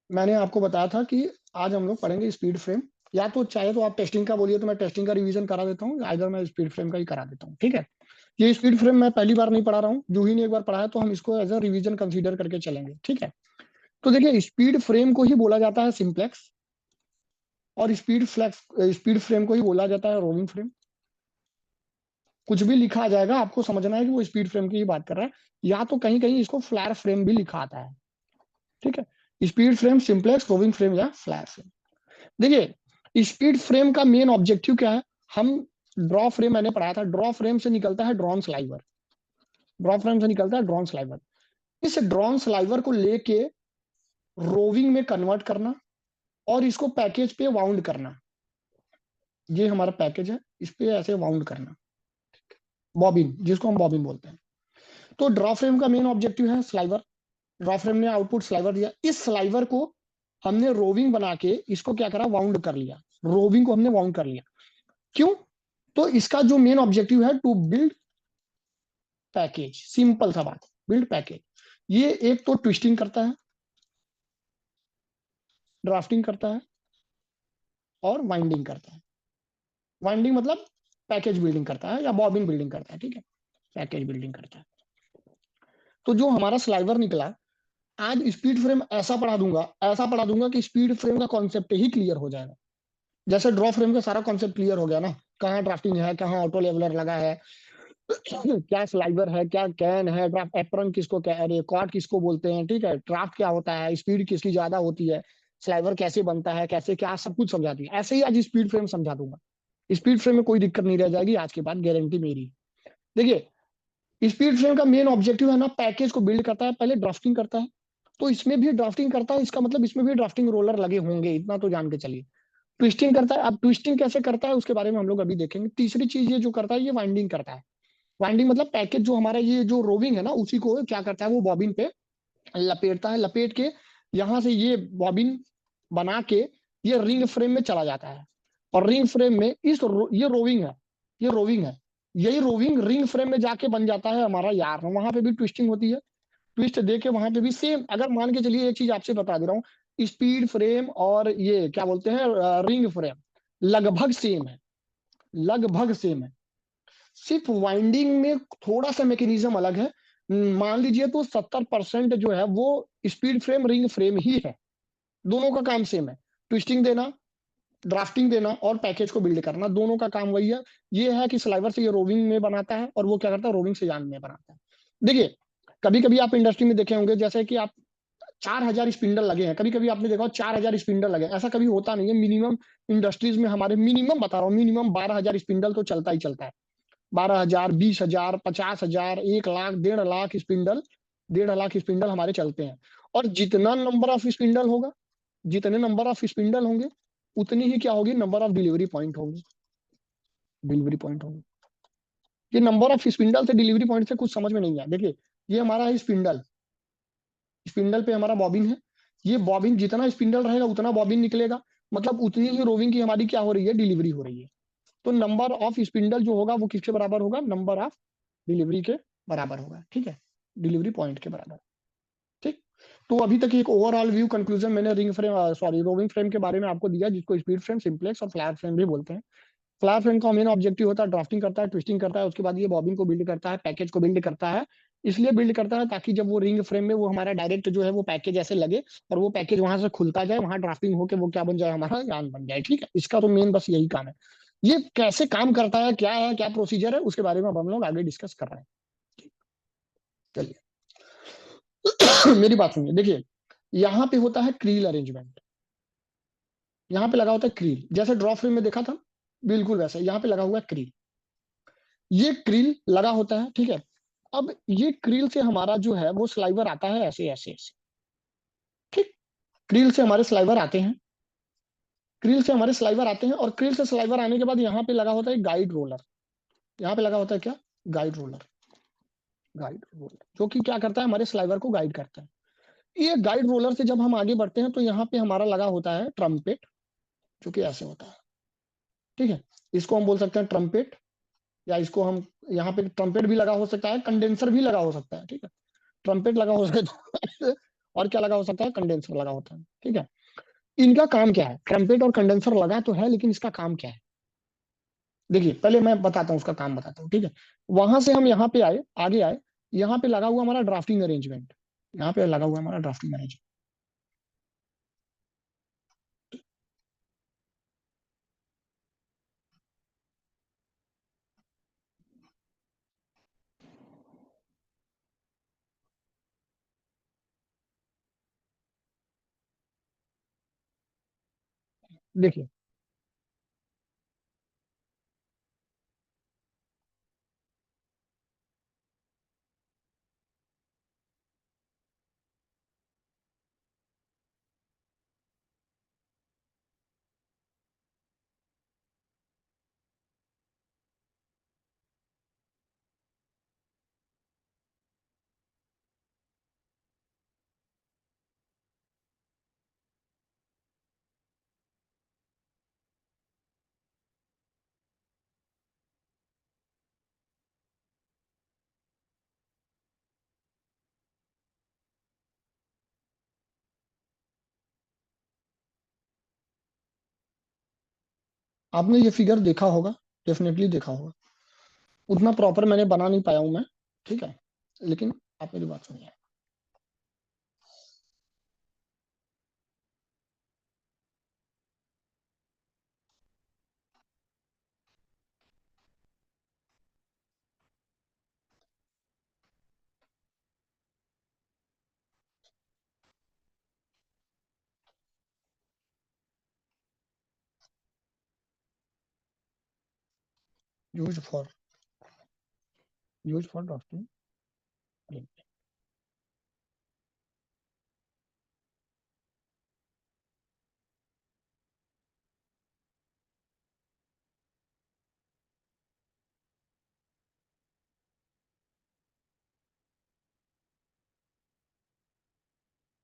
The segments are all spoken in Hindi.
मैंने आपको बताया था कि आज हम लोग पढ़ेंगे स्पीड फ्रेम। या तो चाहे तो आप टेस्टिंग का बोलिए तो मैं टेस्टिंग का रिवीजन करा देता हूँ, इधर मैं स्पीड फ्रेम का ही करा देता हूँ। ठीक है, ये स्पीड फ्रेम मैं पहली बार नहीं पढ़ा रहा हूँ, जूही ने एक बार पढ़ाया तो हम इसको एज अ रिवीजन कंसीडर करके चलेंगे। ठीक है, तो देखिए स्पीड फ्रेम को ही बोला जाता है सिंप्लेक्स, और स्पीड फ्रेम को ही बोला जाता है रोमिंग फ्रेम। कुछ भी लिखा आ जाएगा, आपको समझना है कि वो स्पीड फ्रेम की ही बात कर रहा है, या तो कहीं कहीं इसको फ्लैर फ्रेम भी लिखा आता है। ठीक है, speed frame, simplex, roving frame या फ्लैर फ्रेम। देखिए स्पीड फ्रेम का मेन ऑब्जेक्टिव क्या है, हम ड्रॉ फ्रेम मैंने पढ़ाया था, ड्रॉ फ्रेम से निकलता है ड्रॉन स्लाइवर। ड्रॉ फ्रेम से निकलता है ड्रॉन स्लाइवर। इस ड्रॉन स्लाइवर को लेके रोविंग में कन्वर्ट करना और इसको पैकेज पे वाउंड करना। ये हमारा पैकेज है, इस पे ऐसे वाउंड करना, बॉबिन, जिसको हम बॉबिन बोलते हैं। तो ड्रॉ फ्रेम का मेन ऑब्जेक्टिव है स्लाइवर। ड्रॉ फ्रेम ने आउटपुट स्लाइवर दिया, इस स्लाइवर को हमने रोविंग बना के इसको क्या करा, वाउंड कर लिया। रोविंग को हमने वाउंड कर लिया। क्यों? तो इसका जो मेन ऑब्जेक्टिव है टू बिल्ड पैकेज, सिंपल सा बात, बिल्ड पैकेज। ये एक तो ट्विस्टिंग करता है, ड्राफ्टिंग करता है और वाइंडिंग करता है। वाइंडिंग मतलब पैकेज बिल्डिंग करता है या बॉबिन बिल्डिंग करता है। ठीक है, पैकेज बिल्डिंग करता है। तो जो हमारा स्लाइवर निकला, आज स्पीड फ्रेम ऐसा पढ़ा दूंगा कि स्पीड फ्रेम का कॉन्सेप्ट ही क्लियर हो जाएगा। जैसे ड्रॉ फ्रेम का सारा कॉन्सेप्ट क्लियर हो गया ना, कहाँ ड्राफ्टिंग है, कहाँ ऑटो लेवलर लगा है, क्या स्लाइवर है, क्या कैन है, ड्राफ्ट एप्रन किसको, क्या अरे कॉर्ड किसको बोलते हैं। ठीक है, ड्राफ्ट क्या होता है, स्पीड किसकी ज्यादा होती है, स्लाइवर कैसे बनता है, कैसे क्या, सब कुछ समझा दिया। ऐसे ही आज स्पीड फ्रेम समझा दूंगा। स्पीड फ्रेम में कोई दिक्कत नहीं रह जाएगी आज के बाद, गारंटी मेरी। देखिए स्पीड फ्रेम का मेन ऑब्जेक्टिव है ना, पैकेज को बिल्ड करता है, पहले ड्राफ्टिंग करता है। तो इसमें भी ड्राफ्टिंग करता है, इसका मतलब इसमें भी ड्राफ्टिंग रोलर लगे होंगे, इतना तो जान के चलिए। ट्विस्टिंग करता है, अब ट्विस्टिंग कैसे करता है उसके बारे में हम लोग अभी देखेंगे। तीसरी चीज ये जो करता है, ये वाइंडिंग करता है। वाइंडिंग मतलब पैकेज जो हमारा ये जो रोविंग है ना, उसी को क्या करता है, वो बॉबिन पे लपेटता है, लपेट के यहां से ये बॉबिन बना के ये रिंग फ्रेम में चला जाता है। और रिंग फ्रेम में ये रोविंग है, ये रोविंग है, यही रोविंग रिंग फ्रेम में जाके बन जाता है हमारा यार। वहां पे भी ट्विस्टिंग होती है, ट्विस्ट दे के वहां पे भी सेम। अगर मान के चलिए एक चीज आपसे बता दे रहा हूँ, स्पीड फ्रेम और ये क्या बोलते हैं रिंग फ्रेम लगभग सेम है, लगभग सेम है। सिर्फ वाइंडिंग में थोड़ा सा मैकेनिज्म अलग है। मान लीजिए तो 70% जो है वो स्पीड फ्रेम रिंग फ्रेम ही है। दोनों का काम सेम है, ट्विस्टिंग देना, ड्राफ्टिंग देना और पैकेज को बिल्ड करना, दोनों का काम वही है। ये है कि स्लाइवर से ये रोविंग में बनाता है और वो क्या करता है, रोविंग से यान में बनाता है। देखिए कभी कभी आप इंडस्ट्री में देखे होंगे, जैसे कि आप 4,000 स्पिंडल लगे हैं, कभी कभी आपने देखा 4,000 स्पिंडल लगे, ऐसा कभी होता नहीं है। मिनिमम इंडस्ट्रीज में हमारे, मिनिमम बता रहा हूँ, मिनिमम 12,000 स्पिंडल तो चलता ही चलता है। 12,000, 20,000, 50,000, 1 लाख, 1.5 लाख स्पिंडल, 1.5 लाख स्पिंडल हमारे चलते हैं। और जितना नंबर ऑफ स्पिंडल होगा, जितने नंबर ऑफ स्पिंडल होंगे, उतनी ही क्या होगी, नंबर ऑफ डिलीवरी पॉइंट होंगे। डिलीवरी पॉइंट होंगे। ये नंबर ऑफ स्पिंडल से डिलीवरी पॉइंट से कुछ समझ में नहीं आया। देखिए ये हमारा है स्पिंडल, स्पिंडल पे हमारा बॉबिन है। ये बॉबिन जितना स्पिंडल रहेगा उतना बॉबिन निकलेगा, मतलब उतनी ही रोविंग की हमारी क्या हो रही है, डिलीवरी हो रही है। तो नंबर ऑफ स्पिंडल जो होगा वो किसके बराबर होगा, नंबर ऑफ डिलीवरी के बराबर होगा। ठीक है, डिलीवरी पॉइंट के बराबर। ठीक, तो अभी तक एक ओवरऑल व्यू कंक्लूजन मैंने ring frame sorry roving frame के बारे में आपको दिया, जिसको स्पीड फ्रेम, सिंप्लेक्स और फ्लैट फ्रेम भी बोलते हैं। फ्लैट फ्रेम का मेन ऑब्जेक्टिव होता है ड्राफ्टिंग करता है, ट्विस्टिंग करता है, उसके बाद ये बॉबिन को बिल्ड करता है, पैकेज को बिल्ड करता है। इसलिए बिल्ड करता है ताकि जब वो रिंग फ्रेम में वो हमारा डायरेक्ट जो है वो पैकेज ऐसे लगे और वो पैकेज वहां से खुलता जाए, वहां ड्राफ्टिंग होकर वो क्या बन जाए, हमारा यान बन जाए। ठीक है, इसका तो मेन बस यही काम है। ये कैसे काम करता है, क्या प्रोसीजर है, उसके बारे में अब हम लोग आगे डिस्कस कर रहे हैं। चलिए मेरी बात सुनिए। देखिए यहाँ पे होता है क्रील अरेंजमेंट, यहाँ पे लगा होता है क्रील, जैसे ड्रॉ फ्रेम में देखा था, बिल्कुल वैसे यहाँ पे लगा हुआ है क्रील। ये क्रील लगा होता है। ठीक है, अब ये क्रील से हमारा जो है वो स्लाइवर आता है ऐसे ऐसे ऐसे। ठीक, क्रील से हमारे स्लाइवर आते हैं, क्रील से हमारे स्लाइवर आते हैं और क्रील से स्लाइवर आने के बाद यहाँ पे लगा होता है गाइड रोलर। यहाँ पे लगा होता है क्या, गाइड रोलर। गाइड रोलर जो कि क्या करता है, हमारे स्लाइवर को गाइड करता है। ये गाइड रोलर से जब हम आगे बढ़ते हैं तो यहाँ पे हमारा लगा होता है ट्रम्पेट, जो कि ऐसे होता है। ठीक है, इसको हम बोल सकते हैं ट्रम्पेट, या इसको हम, यहाँ पे ट्रम्पेट भी लगा हो सकता है, कंडेंसर भी लगा हो सकता है। ठीक है, ट्रम्पेट लगा हो सकता है और क्या लगा हो सकता है, कंडेंसर लगा होता है, ठीक है। इनका काम क्या है, ट्रम्पेट और कंडेंसर लगा तो है, लेकिन इसका काम क्या है, देखिए पहले मैं बताता हूँ उसका काम बताता हूँ, ठीक है। वहां से हम यहाँ पे आए, आगे आए, यहाँ पे लगा हुआ हमारा ड्राफ्टिंग अरेंजमेंट, यहाँ पे लगा हुआ हमारा ड्राफ्टिंग अरेंजमेंट। देखिए आपने ये फिगर देखा होगा, डेफिनेटली देखा होगा, उतना प्रॉपर मैंने बना नहीं पाया हूं मैं, ठीक है, लेकिन आप मेरी बात सुनिए। Use for, use for drafting.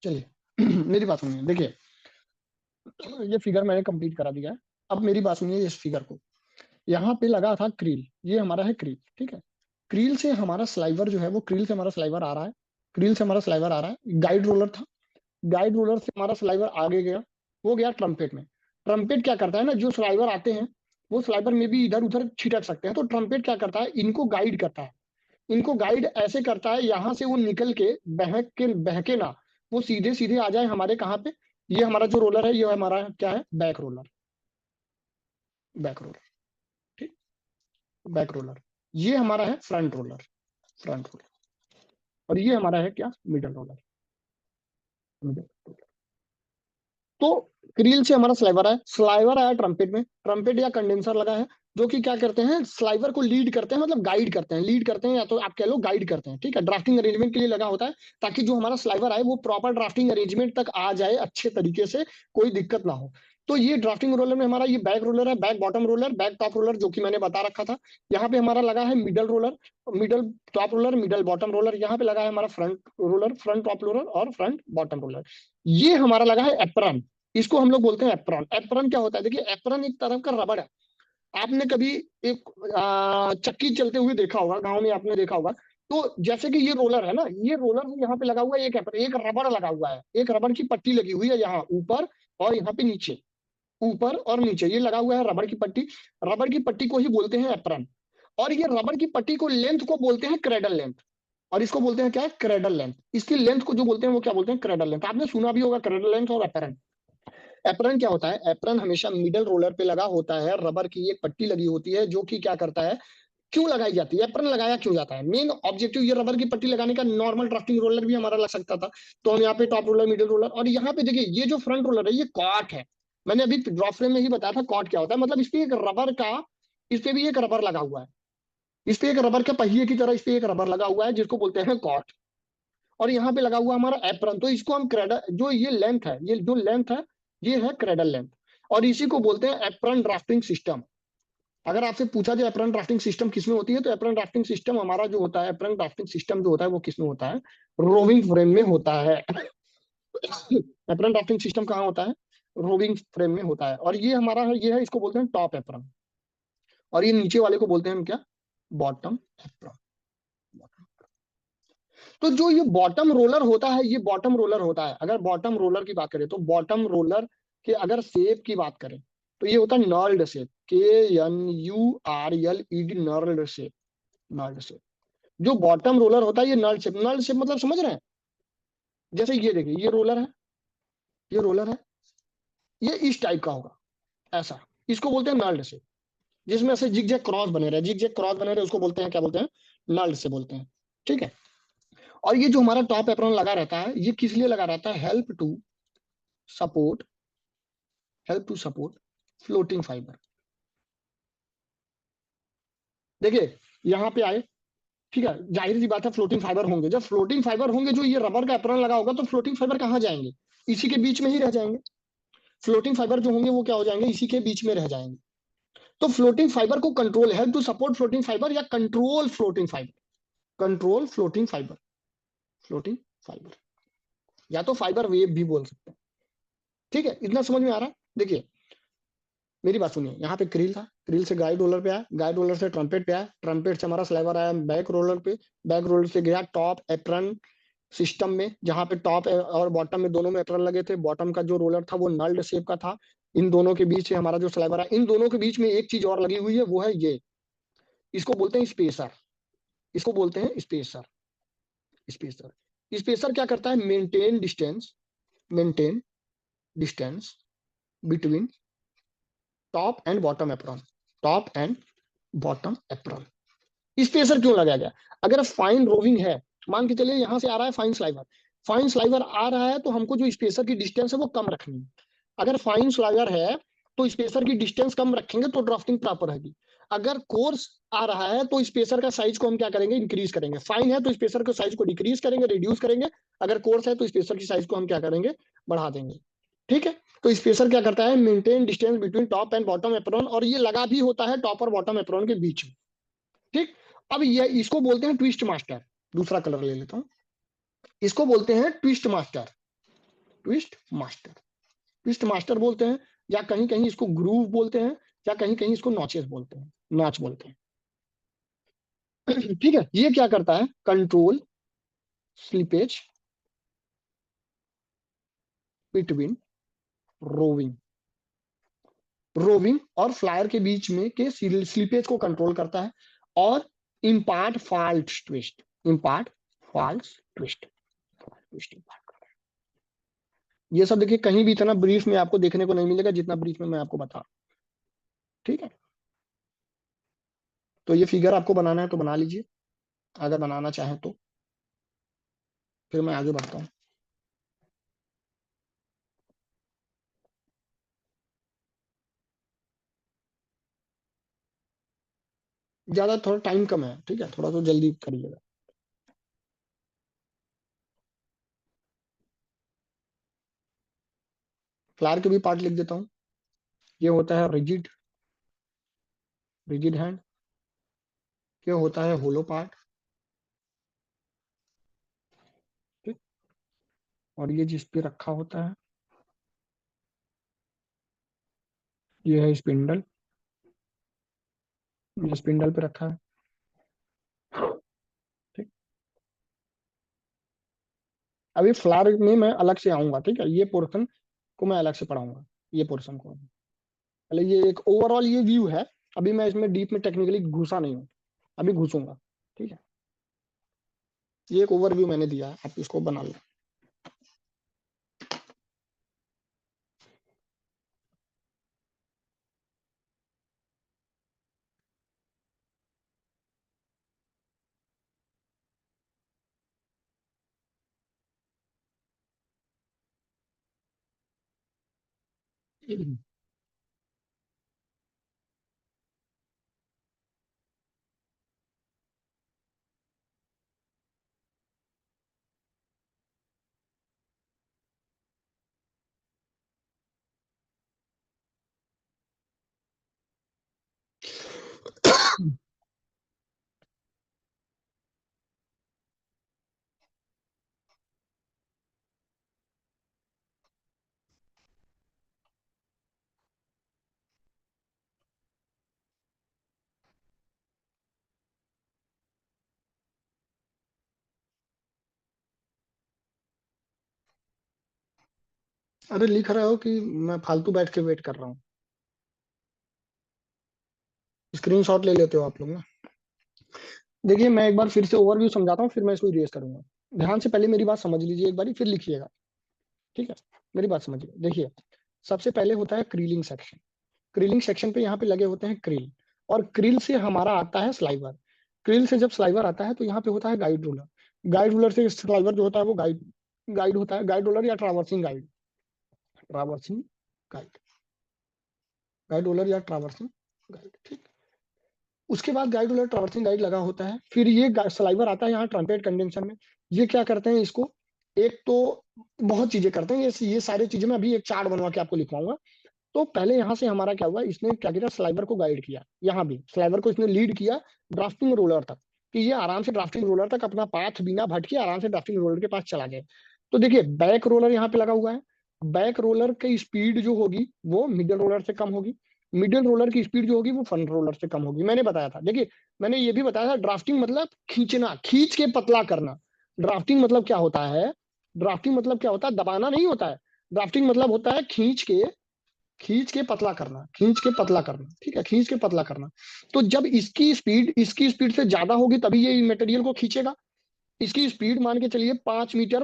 चलिए मेरी बात सुनिए, देखिए ये फिगर मैंने कंप्लीट करा दिया है। अब मेरी बात सुनिए, इस फिगर को, यहाँ पे लगा था क्रील, ये हमारा है क्रील, ठीक है। क्रील से हमारा स्लाइवर जो है, वो क्रील से हमारा स्लाइवर आ रहा है, क्रील से हमारा स्लाइवर आ रहा है, गाइड रोलर था, गाइड रोलर से हमारा स्लाइवर आगे गया, वो गया ट्रम्पेट में। ट्रम्पेट क्या करता है ना, जो स्लाइवर आते हैं वो स्लाइवर में भी इधर उधर छिटक सकते हैं, तो ट्रम्पेट क्या करता है, इनको गाइड करता है, इनको गाइड ऐसे करता है, यहाँ से वो निकल के बहके ना, वो सीधे सीधे आ जाए हमारे कहाँ पे, ये हमारा जो रोलर है, ये हमारा क्या है, बैक रोलर, बैक रोलर, ठीक, बैक रोलर। ये हमारा है फ्रंट रोलर, फ्रंट रोलर। और ये हमारा है क्या, मिडल रोलर, मिडल रोलर। तो क्रील से हमारा स्लाइवर आया, स्लाइवर आया ट्रम्पेट में, ट्रम्पेट या कंडेंसर लगा है, जो कि क्या करते हैं, स्लाइवर को लीड करते हैं, मतलब गाइड करते हैं, लीड करते हैं या तो आप कह लो गाइड करते हैं, ठीक है। ड्राफ्टिंग अरेंजमेंट के लिए लगा होता है, ताकि जो हमारा स्लाइवर आए वो प्रॉपर ड्राफ्टिंग अरेंजमेंट तक आ जाए अच्छे तरीके से, कोई दिक्कत ना हो। तो ये ड्राफ्टिंग रोलर में हमारा ये बैक रोलर है, back bottom roller, back top roller, जो कि मैंने बता रखा था। यहाँ पे हमारा लगा है middle roller, middle top roller, middle bottom roller. यहाँ पे लगा है हमारा front roller, front top roller और फ्रंट बॉटम रोलर। ये हमारा लगा है एप्रन, इसको हम लोग बोलते हैं एप्रन। एप्रन क्या होता है, देखिए एप्रन एक तरह का रबड़ है। आपने कभी एक चक्की चलते हुए देखा होगा, गांव में आपने देखा होगा। तो जैसे कि ये रोलर है ना, ये रोलर यहाँ पे लगा हुआ है, एक रबड़ लगा हुआ है, एक रबड़ की पट्टी लगी हुई है यहाँ ऊपर, और यहाँ पे नीचे, ऊपर और नीचे ये लगा हुआ है रबड़ की पट्टी। रबड़ की पट्टी को ही बोलते हैं एप्रन। और ये रबड़ की पट्टी को लेंथ को बोलते हैं क्रेडल लेंथ। और इसको बोलते हैं क्या, क्रेडल लेंथ। इसकी लेंथ को जो बोलते हैं वो क्या बोलते हैं, क्रेडल लेंथ। आपने सुना भी होगा क्रेडल लेंथ और एप्रन। एप्रन क्या होता है, एप्रन हमेशा मिडल रोलर पे लगा होता है, रबर की एक पट्टी लगी होती है, जो कि क्या करता है, क्यों लगाई जाती है, एप्रन लगाया क्यों जाता है, मेन ऑब्जेक्टिव ये रबर की पट्टी लगाने का। नॉर्मल ड्राफ्टिंग रोलर भी हमारा लग सकता था, तो हम यहाँ पे टॉप रोलर, मिडिल रोलर, और यहाँ पे देखिए ये जो फ्रंट रोलर है ये कॉट है। मैंने अभी ड्रॉप फ्रेम में ही बताया था कॉट क्या होता है, मतलब इस पे एक रबर का, इस पे भी एक रबर लगा हुआ है, इस पे एक रबर के पहिए की तरह इस पे एक रबर लगा हुआ है, जिसको बोलते हैं कॉट। और यहाँ पे लगा हुआ हमारा एप्रन, तो इसको हम क्रेडल, जो ये लेंथ है, ये जो लेंथ है, ये है क्रेडल लेंथ। और इसी को बोलते हैं एप्रन ड्राफ्टिंग सिस्टम। अगर आपसे पूछा जाए एप्रन ड्राफ्टिंग सिस्टम किसमें होती है, तो एप्रन ड्राफ्टिंग सिस्टम हमारा जो होता है, एप्रन ड्राफ्टिंग सिस्टम जो होता है वो किसमें होता है, रोविंग फ्रेम में होता है। एप्रन ड्राफ्टिंग सिस्टम कहाँ होता है, रोविंग फ्रेम में होता है। और ये हमारा है, ये है, इसको बोलते हैं टॉप एप्रन। और ये नीचे वाले को बोलते हैं हम क्या, बॉटम एप्रन। तो जो ये बॉटम रोलर होता है, ये बॉटम रोलर होता है, अगर बॉटम रोलर की बात करें तो बॉटम रोलर के अगर शेप की बात करें तो ये होता है नर्ल्ड शेप, KNURLED, नर्ल्ड शेप। नर्ल्ड शेप, जो बॉटम रोलर होता है ये नर्ल्ड शेप। नर्ल्ड शेप मतलब समझ रहे हैं? जैसे ये देखिए, ये रोलर है, ये रोलर है, ये इस टाइप का होगा, ऐसा। इसको बोलते हैं नर्ल्ड शेप, जिसमें से जिग जैग क्रॉस बने रहे, जिग जैग क्रॉस बने रहे, उसको बोलते हैं, क्या बोलते हैं? नर्ल्ड से बोलते हैं। ठीक है। और ये जो हमारा टॉप एप्रॉन लगा रहता है, ये किस लिए लगा रहता है? Support help to support floating fibre. देखिए, यहाँ पे आए, ठीक है, जाहिर सी बात है फ्लोटिंग फाइबर होंगे। जब फ्लोटिंग फाइबर होंगे, जो ये रबर का एप्रॉन लगा होगा, तो फ्लोटिंग फाइबर कहाँ जाएंगे? इसी के बीच में ही रह जाएंगे। फ्लोटिंग फाइबर जो होंगे वो क्या हो जाएंगे? इसी के बीच में रह जाएंगे। तो फ्लोटिंग फाइबर को control, help to support floating fibre या control floating fibre, control floating fibre, floating fibre, या तो फाइबर वेव भी बोल सकते हैं। ठीक है, इतना समझ में आ रहा है? देखिए, मेरी बात सुनिए, यहाँ पे क्रिल था, क्रिल से गाइड रोलर पे आया, गाइड रोलर से ट्रम्पेट पे आया, ट्रम्पेट से हमारा स्लाइवर आया बैक रोलर पे, बैक रोलर से गया टॉप एप्रन सिस्टम में, जहाँ पे टॉप और बॉटम में दोनों में एप्रन लगे थे। बॉटम का जो रोलर था वो नल्ड शेप का था। इन दोनों के बीच से हमारा जो स्लाइवर है, इन दोनों के बीच में एक चीज और लगी हुई है, वो है ये, इसको बोलते हैं स्पेसर। इसको बोलते हैं स्पेसर। स्पेसर, स्पेसर क्या करता है? Maintain distance between top and bottom apron, top and bottom apron. Spacer क्यों लगाया गया? अगर फाइन रोविंग है, मान के चलिए यहां से आ रहा है फाइन स्लाइवर, फाइन स्लाइवर आ रहा है, तो हमको जो स्पेसर की डिस्टेंस है वो कम रखनी है। अगर फाइन स्लाइवर है तो स्पेसर की डिस्टेंस कम रखेंगे तो ड्राफ्टिंग प्रॉपर रहेगी। अगर कोर्स आ रहा है तो स्पेसर का साइज को हम क्या करेंगे? इंक्रीज करेंगे। फाइन है तो स्पेसर के साइज को डिक्रीज करेंगे, रिड्यूस करेंगे। अगर कोर्स है तो स्पेसर की साइज को हम क्या करेंगे? बढ़ा देंगे। ठीक है। तो स्पेसर क्या करता है? Maintain distance between top and bottom apron, और ये लगा भी होता है टॉप और बॉटम एप्रॉन के बीच में। ठीक। अब ये इसको बोलते हैं ट्विस्ट मास्टर। दूसरा कलर ले लेता हूं, इसको बोलते हैं twist master. Twist master, twist master बोलते हैं, या कहीं कहीं इसको ग्रूव बोलते हैं, या कहीं कहीं इसको नॉचेस बोलते हैं, नॉच बोलते हैं। ठीक है। ये क्या करता है? Control slippage between roving, roving और फ्लायर के बीच में के स्लीपेज को कंट्रोल करता है, और impart fault twist, impart false twist, twist impart करता है। ये सब देखिए कहीं भी इतना ब्रीफ में आपको देखने को नहीं मिलेगा जितना ब्रीफ में मैं आपको बता रहा हूं। ठीक है। तो ये फिगर आपको बनाना है तो बना लीजिए, अगर बनाना चाहें तो। फिर मैं आगे बढ़ता हूँ। ज्यादा थोड़ा टाइम कम है, ठीक है, थोड़ा तो जल्दी करिएगा। फ्लावर के भी पार्ट लिख देता हूँ। ये होता है रिजिड, रिजिड हैंड। ये होता है होलो पार्ट। ठीक। और ये जिस पे रखा होता है, ये है स्पिंडल, ये स्पिंडल पे रखा है। ठीक। अभी फ्लावर में मैं अलग से आऊंगा, ठीक है, ये पोर्शन को मैं अलग से पढ़ाऊंगा, ये पोर्शन को। पहले ये एक ओवरऑल ये व्यू है, अभी मैं इसमें डीप में टेक्निकली घुसा नहीं हूँ, अभी घुसूंगा। ठीक है। ये एक ओवरव्यू मैंने दिया है, आप इसको बना लो। अरे लिख रहे हो कि मैं फालतू बैठ के वेट कर रहा हूँ? स्क्रीनशॉट ले लेते हो आप लोग ना। देखिए मैं एक बार फिर से ओवरव्यू समझाता हूँ, फिर मैं इसको इरेज करूंगा। ध्यान से पहले मेरी बात समझ लीजिए एक बारी, फिर लिखिएगा। ठीक है, मेरी बात समझिए। देखिए, सबसे पहले होता है क्रीलिंग सेक्शन। क्रीलिंग सेक्शन पे यहाँ पे लगे होते हैं क्रिल, और क्रिल से हमारा आता है स्लाइवर। क्रिल से जब स्लाइवर आता है तो यहाँ पे होता है गाइड रोलर। गाइड रोलर से स्लाइवर जो होता है वो गाइड गाइड होता है, गाइड रोलर या traversing guide. Traversing guide, guide roller या ट्रावर्सिंग गाइड, ठीक। उसके बाद गाइड रोलर ट्रावर्सिंग गाइड लगा होता है, फिर ये स्लाइवर आता है यहाँ ट्रम्पेट कंडेंसर में। ये क्या करते हैं इसको, एक तो बहुत चीजें करते हैं, ये सारी चीजें मैं अभी एक चार्ट बनवा के आपको लिखवाऊंगा। तो पहले यहाँ से हमारा क्या हुआ, इसने क्या किया, स्लाइवर को गाइड किया, यहाँ भी स्लाइवर को इसने लीड किया ड्राफ्टिंग रोलर तक, कि ये आराम से ड्राफ्टिंग रोलर तक अपना पाथ बिना भटके आराम से ड्राफ्टिंग रोलर के पास चला जाए। तो देखिए बैक रोलर यहाँ पे लगा हुआ है। बैक रोलर की स्पीड जो होगी वो मिडिल रोलर से कम होगी। मिडिल रोलर की स्पीड जो होगी वो फ्रंट रोलर से कम होगी। मैंने बताया था, देखिए मैंने ये भी बताया था, ड्राफ्टिंग मतलब खींचना, खींच के पतला करना। ड्राफ्टिंग मतलब क्या होता है, ड्राफ्टिंग मतलब क्या होता है, दबाना नहीं होता है। ड्राफ्टिंग मतलब होता है खींच के पतला करना, खींच के पतला करना, ठीक है, खींच के पतला करना। तो जब इसकी स्पीड से ज्यादा होगी तभी ये मटेरियल को खींचेगा। इसकी स्पीड मान के चलिए 5 मीटर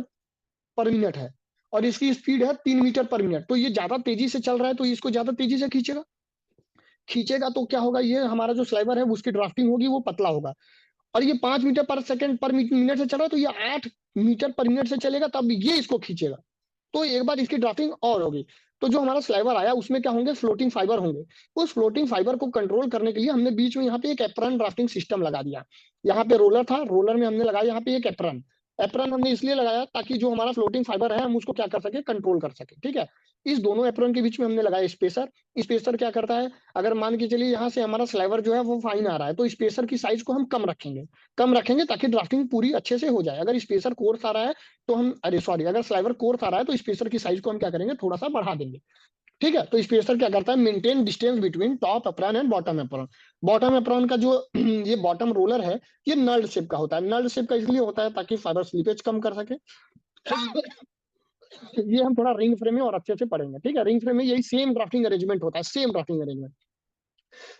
पर मिनट है, और इसकी स्पीड है 3 मीटर पर मिनट, तो ये ज्यादा तेजी से चल रहा है तो इसको ज्यादा तेजी से खींचेगा। खींचेगा तो क्या होगा, ये हमारा जो स्लाइवर है उसकी ड्राफ्टिंग होगी वो पतला होगा। और ये 5 मीटर पर सेकंड पर मिनट से चल रहा है तो ये 8 मीटर पर मिनट से चलेगा, तब ये इसको खींचेगा। तो एक बार इसकी ड्राफ्टिंग और होगी। तो जो हमारा स्लाइवर आया उसमें क्या होंगे, फ्लोटिंग फाइबर होंगे। उस फ्लोटिंग फाइबर को कंट्रोल करने के लिए हमने बीच में यहाँ पे एक एप्रन ड्राफ्टिंग सिस्टम लगा दिया। यहाँ पे रोलर था, रोलर में हमने लगाया यहाँ पे एक एप्रन। एप्रन हमने इसलिए लगाया ताकि जो हमारा फ्लोटिंग फाइबर है हम उसको क्या कर सके, कंट्रोल कर सके, ठीक है। इस दोनों एप्रन के बीच में हमने लगाया स्पेसर। स्पेसर क्या करता है, अगर मान के चलिए यहाँ से हमारा स्लाइवर जो है वो फाइन आ रहा है तो स्पेसर की साइज को हम कम रखेंगे ताकि ड्राफ्टिंग पूरी अच्छे से हो जाए। अगर स्पेसर कोर्स आ रहा है तो हम, अरे सॉरी, अगर स्लाइवर कोर्स आ रहा है तो स्पेसर की साइज को हम क्या करेंगे, थोड़ा सा बढ़ा देंगे। ठीक है, तो स्पेसर क्या करता है, maintain distance between top apron and bottom apron. Bottom apron का जो ये बॉटम रोलर है, ये नल्ड शेप का होता है। नल्ड शेप का इसलिए होता है ताकि फाइबर स्लीपेज कम कर सके। ये हम थोड़ा रिंग फ्रेम में और अच्छे से पढ़ेंगे, ठीक है। रिंग फ्रेम में यही सेम ड्राफ्टिंग अरेंजमेंट होता है, सेम ड्राफ्टिंग अरेंजमेंट।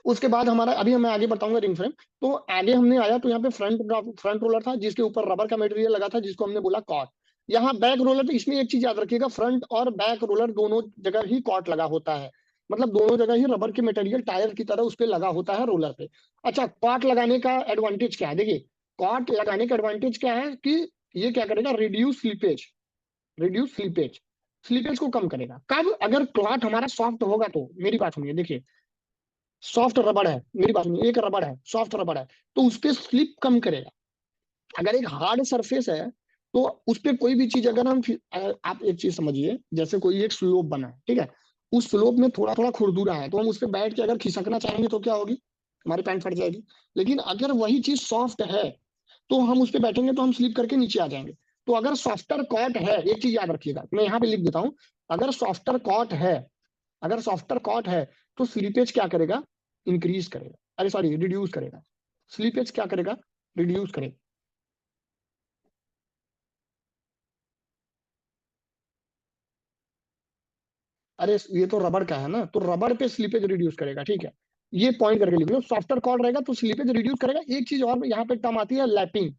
उसके बाद हमारा, अभी मैं आगे बताऊंगा रिंग फ्रेम। तो आगे हमने आया तो यहाँ पे फ्रंट रोलर था जिसके ऊपर रबर का मटेरियल लगा था जिसको हमने बोला कॉट। यहाँ बैक रोलर, तो इसमें एक चीज याद रखिएगा, फ्रंट और बैक रोलर दोनों जगह ही कॉट लगा होता है। मतलब दोनों जगह ही रबर के मटेरियल टायर की तरह उस पर लगा होता है रोलर पे। अच्छा, कॉट लगाने का एडवांटेज क्या है, देखिए कॉट लगाने का एडवांटेज क्या है कि ये क्या करेगा, reduce slippage. Reduce slippage, slippage को कम करेगा। कब, अगर क्लॉट हमारा सॉफ्ट होगा तो, मेरी बात सुनिए, देखिए सॉफ्ट रबड़ है, मेरी बात सुनिए, एक रबड़ है, सॉफ्ट रबड़ है, तो उस पर स्लिप कम करेगा। अगर एक हार्ड सरफेस है तो उस पर कोई भी चीज अगर हम आप एक चीज समझिए, जैसे कोई एक स्लोप बना है, ठीक है, उस स्लोप में थोड़ा थोड़ा खुरदुरा है तो हम उस पर बैठ के अगर खिसकना चाहेंगे तो क्या होगी, हमारी पैंट फट जाएगी। लेकिन अगर वही चीज सॉफ्ट है तो हम उस पर बैठेंगे तो हम स्लिप करके नीचे आ जाएंगे। तो अगर सॉफ्टर कॉट है, एक चीज याद रखिएगा, मैं यहाँ पे लिख देता हूँ, अगर सॉफ्टर कॉट है, अगर सॉफ्टर कॉट है तो स्लीपेज क्या करेगा, इंक्रीज करेगा, अरे सॉरी रिड्यूस करेगा। स्लीपेज क्या करेगा, रिड्यूस करेगा। अरे ये तो रबड़ का है ना, तो रबड़ पे स्लीपेज रिड्यूस करेगा, ठीक है। ये पॉइंट करके लिख लो, सॉफ्टर कॉर्ड रहेगा तो स्लीपेज रिड्यूस करेगा। एक चीज और यहाँ पे टर्म आती है लैपिंग,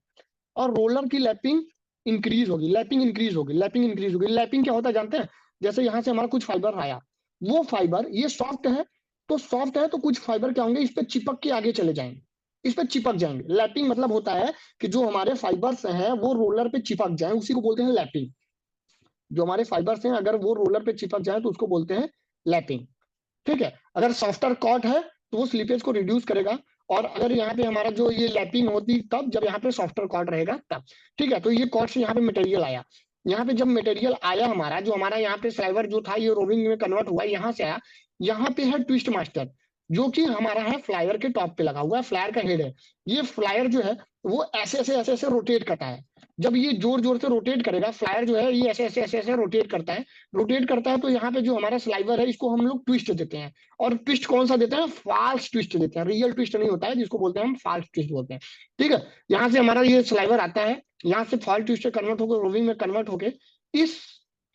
और रोलर की लैपिंग इंक्रीज होगी, लैपिंग इंक्रीज होगी, लैपिंग इंक्रीज होगी। लैपिंग क्या होता है जानते हैं, जैसे यहाँ से हमारा कुछ फाइबर आया, वो फाइबर ये सॉफ्ट है, तो सॉफ्ट है तो कुछ फाइबर क्या होंगे, इस पे चिपक के आगे चले जाएंगे, इस पे चिपक जाएंगे। लैपिंग मतलब होता है कि जो हमारे फाइबर्स हैं वो रोलर पे चिपक जाए, उसी को बोलते हैं लैपिंग। जो हमारे फाइबर्स हैं अगर वो रोलर पे चिपक जाए तो उसको बोलते हैं लैपिंग, ठीक है। अगर सॉफ्टर कॉट है तो वो स्लीपेज को रिड्यूस करेगा। और अगर यहाँ पे हमारा जो ये लैपिंग होती तब जब यहाँ पे सॉफ्टर कॉट रहेगा तब, ठीक है। तो ये कॉट से यहाँ पे मटेरियल आया, यहाँ पे जब मटेरियल आया हमारा, जो हमारा यहाँ पे स्लाइवर जो था ये रोविंग में कन्वर्ट हुआ, यहाँ से आया। यहाँ पे है ट्विस्ट मास्टर, जो कि हमारा है फ्लायर के टॉप पे लगा हुआ है, फ्लायर का हेड है। ये फ्लायर जो है वो ऐसे ऐसे रोटेट करता है। जब ये जोर जोर से रोटेट करेगा, फ्लायर जो है ये ऐसे रोटेट करता है। रोटेट करता है तो यहाँ पे जो हमारा स्लाइवर है इसको हम लोग ट्विस्ट देते हैं। और ट्विस्ट कौन सा देते हैं, फॉल्स ट्विस्ट देते हैं, रियल ट्विस्ट नहीं होता है, जिसको बोलते हैं हम फॉल्स ट्विस्ट बोलते हैं, ठीक है। यहाँ से हमारा ये स्लाइवर आता है, यहाँ से फॉल्स ट्विस्ट कन्वर्ट होकर रोविंग में कन्वर्ट होके इस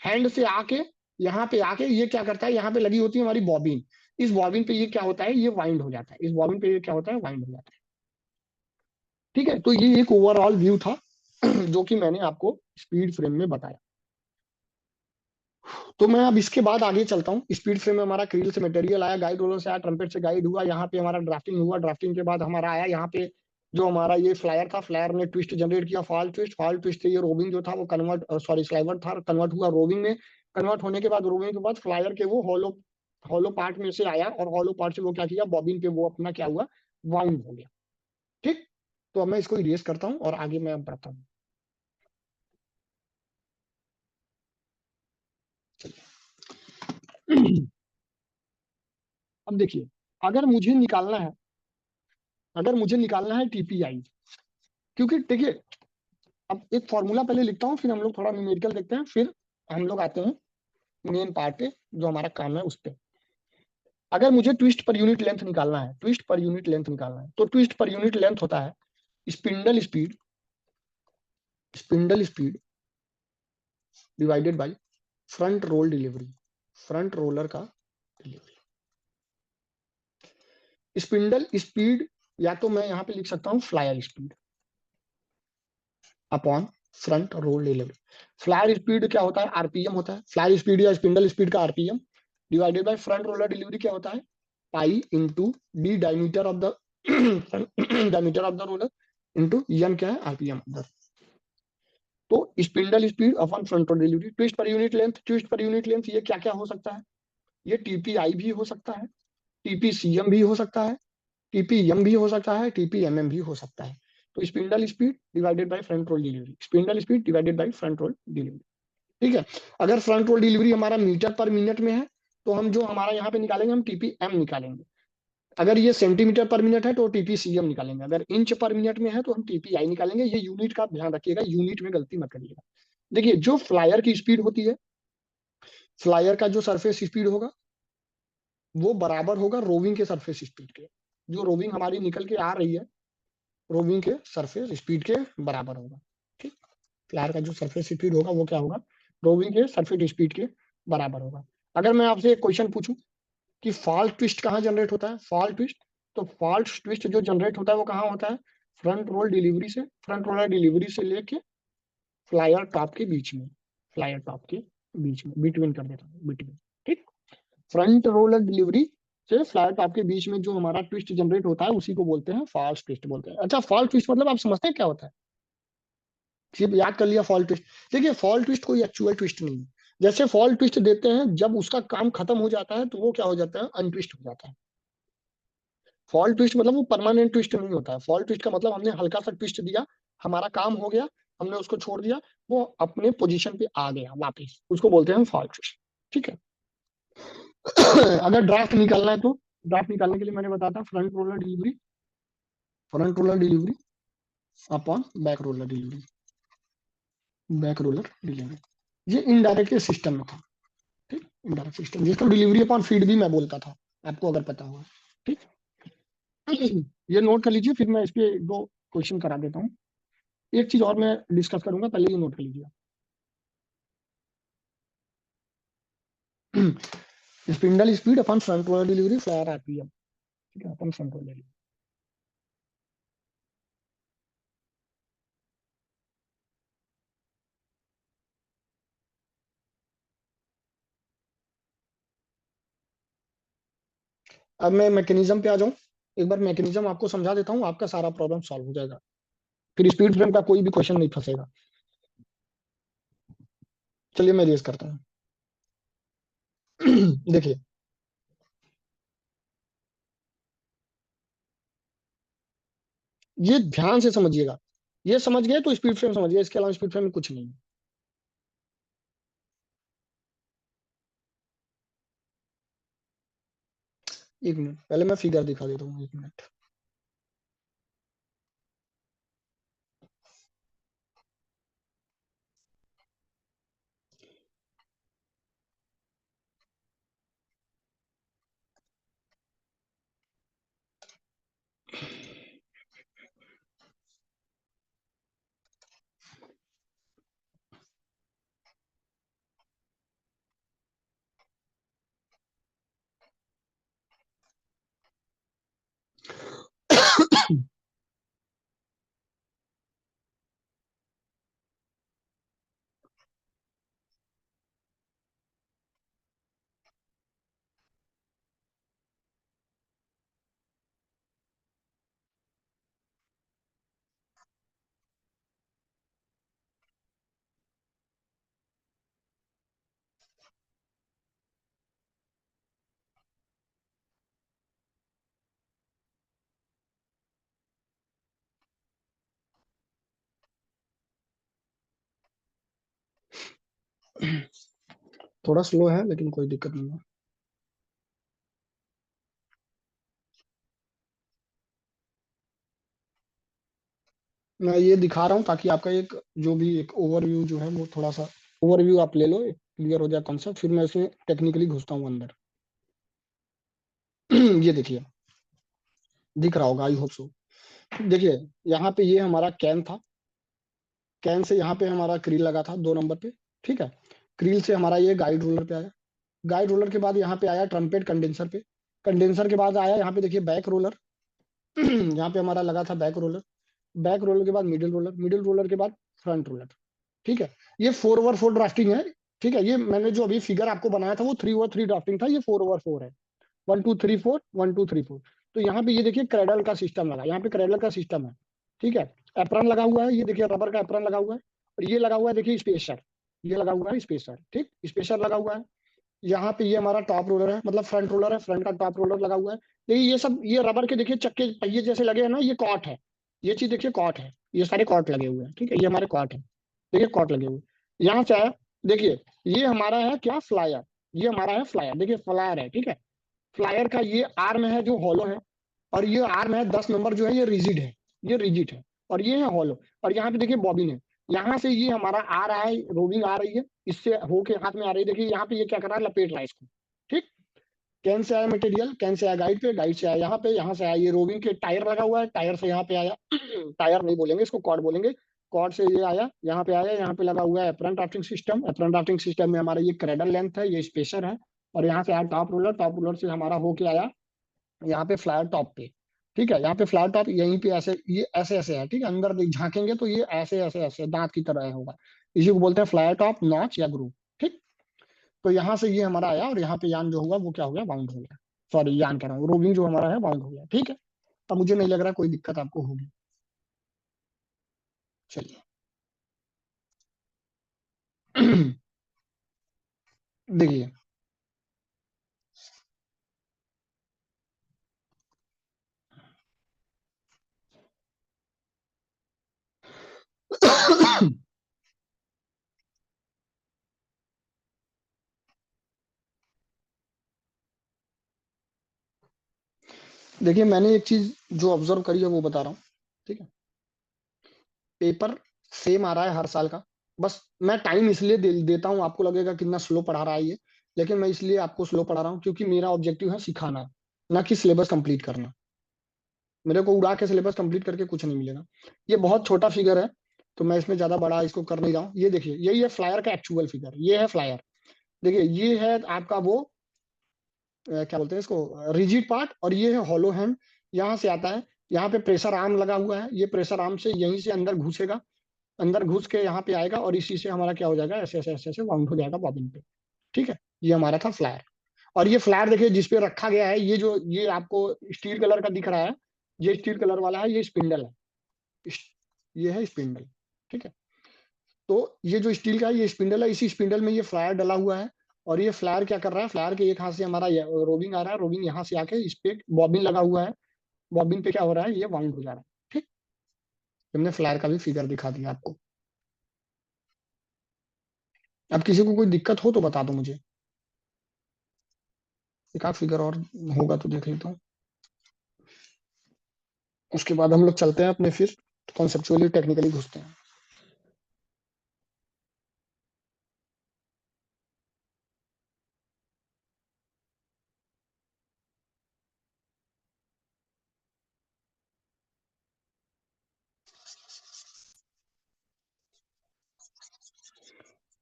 हैंड से आके यहाँ पे आके ये क्या करता है, यहाँ पे लगी होती है हमारी बॉबिन। इस बॉबिन पे ये क्या होता है, ये वाइंड हो जाता है, इस बॉबिन पे ये क्या होता है, वाइंड हो जाता है। ठीक है, तो ये एक ओवरऑल व्यू था जो कि मैंने आपको स्पीड फ्रेम में बताया। तो मैं अब इसके बाद आगे चलता हूँ। स्पीड फ्रेम में हमारा क्रील से मटेरियल आया, गाइड रोलर से आया, ट्रम्पेट से गाइड हुआ, यहाँ पे हमारा ड्राफ्टिंग हुआ, ड्राफ्टिंग के बाद हमारा आया यहाँ पे जो हमारा ये फ्लायर था, फ्लायर ने ट्विस्ट जनरेट किया, फॉल ट्विस्ट से ये रोविंग जो था वो कन्वर्ट, सॉरी स्लाइवर था, कन्वर्ट हुआ रोविंग में। कन्वर्ट होने के बाद, रोविंग के बाद फ्लायर के वो हॉलो हॉलो पार्ट में से आया, और हॉलो पार्ट से वो क्या किया, बॉबिन पे वो अपना क्या हुआ, वाउंड हो गया। ठीक। तो अब मैं इसको इरेज करता हूँ और आगे मैं बढ़ता हूँ। अब देखिए, अगर मुझे निकालना है अगर मुझे निकालना है टीपीआई, क्योंकि देखिए, अब एक फॉर्मूला पहले लिखता हूँ, फिर हम लोग थोड़ा न्यूमेरिकल देखते हैं, फिर हम लोग आते हैं मेन पार्ट पे जो हमारा काम है उस पे। अगर मुझे ट्विस्ट पर यूनिट लेंथ निकालना है, तो ट्विस्ट पर यूनिट लेंथ होता है spindle speed, spindle speed divided by front roll delivery, front roller का डिलीवरी। स्पिंडल स्पीड, या तो मैं यहां पे लिख सकता हूं flyer speed upon front roll delivery. Flyer speed क्या होता है, आरपीएम होता है, फ्लायर स्पीड या स्पिंडल स्पीड का RPM, divided by front roller delivery क्या होता है, pi into D diameter of the diameter of the roller into N क्या है, आरपीएम। तो spindle speed upon front roll delivery. Twist per unit length, ये क्या क्या हो सकता है, ये टीपीआई भी हो सकता है, टीपीसीएम भी हो सकता है, टीपीएम भी हो सकता है, टीपीएमएम भी हो सकता है। तो spindle speed divided by front roll delivery, spindle speed divided by front roll delivery. ठीक है। अगर फ्रंट रोल डिलीवरी हमारा मीटर पर मिनट में है, तो हम जो हमारा यहाँ पे निकालेंगे, हम टीपीएम निकालेंगे। अगर ये सेंटीमीटर पर मिनट है तो टीपीसीएम निकालेंगे। अगर इंच पर मिनट में है तो हम टीपीआई निकालेंगे। ये यूनिट का ध्यान रखिएगा, यूनिट में गलती मत करिएगा। देखिए, जो फ्लायर की स्पीड होती है, फ्लायर का जो सरफेस स्पीड होगा वो बराबर होगा रोविंग के सरफेस स्पीड के। जो रोविंग हमारी निकल के आ रही है, रोविंग के सरफेस स्पीड के बराबर होगा। ठीक। फ्लायर का जो सरफेस स्पीड होगा वो क्या होगा, रोविंग के सरफेस स्पीड के बराबर होगा। अगर मैं आपसे एक क्वेश्चन पूछूं कि फॉल्ट ट्विस्ट कहाँ जनरेट होता है, फॉल्ट ट्विस्ट, तो फॉल्ट ट्विस्ट जो जनरेट होता है वो कहाँ होता है, फ्रंट रोलर डिलीवरी से लेके फ्लायर टॉप के बीच में, फ्लायर टॉप के बीच में, बिटवीन कर देता हूँ, बिटवीन। ठीक। फ्रंट रोलर डिलीवरी से फ्लायर टॉप के बीच में जो हमारा ट्विस्ट जनरेट होता है उसी को बोलते हैं फॉल्ट ट्विस्ट बोलते हैं। अच्छा, फॉल्ट ट्विस्ट मतलब आप समझते हैं क्या होता है, सिर्फ याद कर लिया फॉल्ट ट्विस्ट। देखिए, फॉल्ट ट्विस्ट कोई एक्चुअल ट्विस्ट नहीं है। जैसे फॉल्ट ट्विस्ट देते हैं, जब उसका काम खत्म हो जाता है तो वो क्या हो जाता है, अनट्विस्ट हो जाता है। फॉल्ट ट्विस्ट मतलब वो परमानेंट ट्विस्ट नहीं होता है। फॉल्ट ट्विस्ट का मतलब हमने हल्का सा ट्विस्ट दिया, हमारा काम हो गया, हमने उसको छोड़ दिया, वो अपने पोजीशन पे आ गया वापस, उसको बोलते हैं फॉल्ट ट्विस्ट। ठीक है। अगर ड्राफ्ट निकालना है तो ड्राफ्ट निकालने के लिए मैंने बताया था front roller delivery upon back roller delivery. ये इनडायरेक्ट सिस्टम में था। ठीक। इनडायरेक्ट सिस्टम जिसको डिलीवरी अपॉन फीड भी मैं बोलता था, आपको अगर पता होगा। ठीक। ये नोट कर लीजिए, फिर मैं इस पे दो क्वेश्चन करा देता हूँ। एक चीज और मैं डिस्कस करूंगा, पहले ये नोट कर लीजिए। Spindle speed upon front roller delivery flyer RPM. ठीक है, अपन फ्रंट रोलर डिलीवरी। अब मैं मैकेनिज्म पे आ जाऊं, एक बार मैकेनिज्म आपको समझा देता हूँ, आपका सारा प्रॉब्लम सॉल्व हो जाएगा, फिर स्पीड फ्रेम का कोई भी क्वेश्चन नहीं फंसेगा। चलिए मैं रेस करता हूँ। देखिए, ये ध्यान से समझिएगा, ये समझ गए तो स्पीड फ्रेम समझ गए, इसके अलावा स्पीड फ्रेम में कुछ नहीं है। एक मिनट, पहले मैं फिगर दिखा देता हूँ, एक मिनट। थोड़ा स्लो है लेकिन कोई दिक्कत नहीं है। मैं ये दिखा रहा हूँ ताकि आपका एक जो भी एक ओवरव्यू जो है वो थोड़ा सा ओवरव्यू आप ले लो, क्लियर हो जाए कॉन्सेप्ट, फिर मैं इसमें टेक्निकली घुसता हूँ अंदर। ये देखिए, दिख रहा होगा आई होप सो। देखिए, यहाँ पे ये हमारा कैन था, कैन से यहाँ पे हमारा क्रील लगा था 2 नंबर पे। ठीक है, क्रील से हमारा ये गाइड रोलर पे आया, गाइड रोलर के बाद यहाँ पे आया ट्रम्पेट कंडेंसर पे, कंडेंसर के बाद आया यहाँ पे देखिए बैक रोलर। यहाँ पे हमारा लगा था बैक रोलर, बैक रोलर के बाद मिडिल रोलर, मिडिल रोलर के बाद फ्रंट रोलर। ठीक है, ये 4/4 ड्राफ्टिंग है। ठीक है, ये मैंने जो अभी फिगर आपको बनाया था वो 3/3 ड्राफ्टिंग था, ये 4/4 है। 1 2 3 4, 1 2 3 4। तो यहाँ पे ये देखिए क्रैडल का सिस्टम लगा, यहाँ पे क्रैडल का सिस्टम है। ठीक है, एप्रन लगा हुआ है, ये देखिए रबर का एप्रन लगा हुआ है। और ये लगा हुआ है देखिए स्पेसर, ये लगा हुआ है स्पेसर, ठीक स्पेसर लगा हुआ है। यहाँ पे ये हमारा टॉप रोलर है, मतलब फ्रंट रोलर है, फ्रंट का टॉप रोलर लगा हुआ है। देखिए ये सब ये रबर के देखिए चक्के पहिए जैसे लगे हैं ना, ये कॉट है। ये चीज देखिए कॉट है, ये सारे कॉट लगे हुए हैं। ठीक है, ये हमारे कॉट है, देखिए कॉट लगे हुए हैं। यहाँ से आया, देखिए ये हमारा है क्या फ्लायर, ये हमारा है फ्लायर, देखिए फ्लायर है। ठीक है, फ्लायर का ये आर्म है जो हॉलो है, और ये आर्म है 10 नंबर जो है ये रिजिड है, ये रिजिड है। और ये है हॉलो, और यहाँ पे देखिए बॉबिन है। यहाँ से ये हमारा आ रहा है, रोविंग आ रही है, इससे होके हाथ में आ रही है। देखिए यहाँ पे ये क्या कर रहा है, लपेट रहा है इसको। ठीक, कैन से आया मटेरियल, कैन से आया गाइड पे, गाइड से आया यहाँ पे, यहाँ से आया ये रोविंग के टायर लगा हुआ है, टायर से यहाँ पे आया। टायर नहीं बोलेंगे इसको, कॉर्ड बोलेंगे। कॉर्ड से ये आया, यहाँ पे आया, यहाँ पे लगा हुआ है apron drafting system. Apron drafting system में हमारा ये क्रेडल लेंथ है, ये स्पेसर है। और यहाँ से आया टॉप रोलर, टॉप रोलर से हमारा होके आया यहाँ पे फ्लायर टॉप पे। ठीक है, यहाँ पे फ्लायर टॉप यहीं पे ऐसे, ये ऐसे ऐसे है। ठीक है, अंदर झांकेंगे तो ये ऐसे ऐसे ऐसे दांत की तरह होगा, इसी को बोलते हैं फ्लायर टॉप नॉच या ग्रूव। ठीक, तो यहाँ से ये हमारा आया, और यहाँ पे यान जो हुआ वो क्या हो गया, बाउंड हो गया। सॉरी, यान कह रहा हूँ, रोविंग जो हमारा है बाउंड हो गया। ठीक है, अब मुझे नहीं लग रहा कोई दिक्कत आपको होगी। चलिए। देखिए। देखिए, मैंने एक चीज जो ऑब्जर्व करी है वो बता रहा हूँ। ठीक है, पेपर सेम आ रहा है हर साल का। बस मैं टाइम इसलिए देता हूँ, आपको लगेगा कितना स्लो पढ़ा रहा है ये, लेकिन मैं इसलिए आपको स्लो पढ़ा रहा हूँ क्योंकि मेरा ऑब्जेक्टिव है सिखाना, ना कि सिलेबस कंप्लीट करना। मेरे को उड़ा के सिलेबस कंप्लीट करके कुछ नहीं मिलेगा। ये बहुत छोटा फिगर है, तो मैं इसमें ज्यादा बड़ा इसको कर नहीं रहा हूँ। ये देखिए, यही है फ्लायर का एक्चुअल फिगर, ये है फ्लायर। देखिए, ये है आपका वो क्या बोलते हैं इसको, रिजिड पार्ट, और ये है हॉलो हैंड। यहाँ से आता है, यहाँ पे प्रेशर आर्म लगा हुआ है, ये प्रेशर आर्म से यहीं से अंदर घुसेगा, अंदर घुस के यहाँ पे आएगा, और इसी से हमारा क्या हो जाएगा, ऐसे ऐसे ऐसे ऐसे वाउंड हो जाएगा बॉबिन पे। ठीक है, ये हमारा था फ्लायर। और ये फ्लायर देखिए जिसपे रखा गया है, ये जो ये आपको स्टील कलर का दिख रहा है, ये स्टील कलर वाला है, ये स्पिंडल है। ये है स्पिंडल। ठीक है, तो ये जो स्टील का है ये स्पिंडल है, इसी स्पिंडल में ये फ्लायर डला हुआ है। और ये फ्लायर क्या कर रहा है, फ्लायर के एक हाथ से हमारा रोविंग आ रहा है, रोविंग यहाँ से आके इस पे बॉबिन लगा हुआ है, बॉबिन पे क्या हो रहा है, ये वाउंड हो जा रहा है। ठीक, हमने फ्लायर का भी फिगर दिखा दिया आपको। अब किसी को कोई दिक्कत हो तो बता दो मुझे, एक आध फिगर और होगा तो देख लेता हूँ। उसके बाद हम लोग चलते हैं अपने फिर कॉन्सेप्चुअली टेक्निकली घुसते हैं।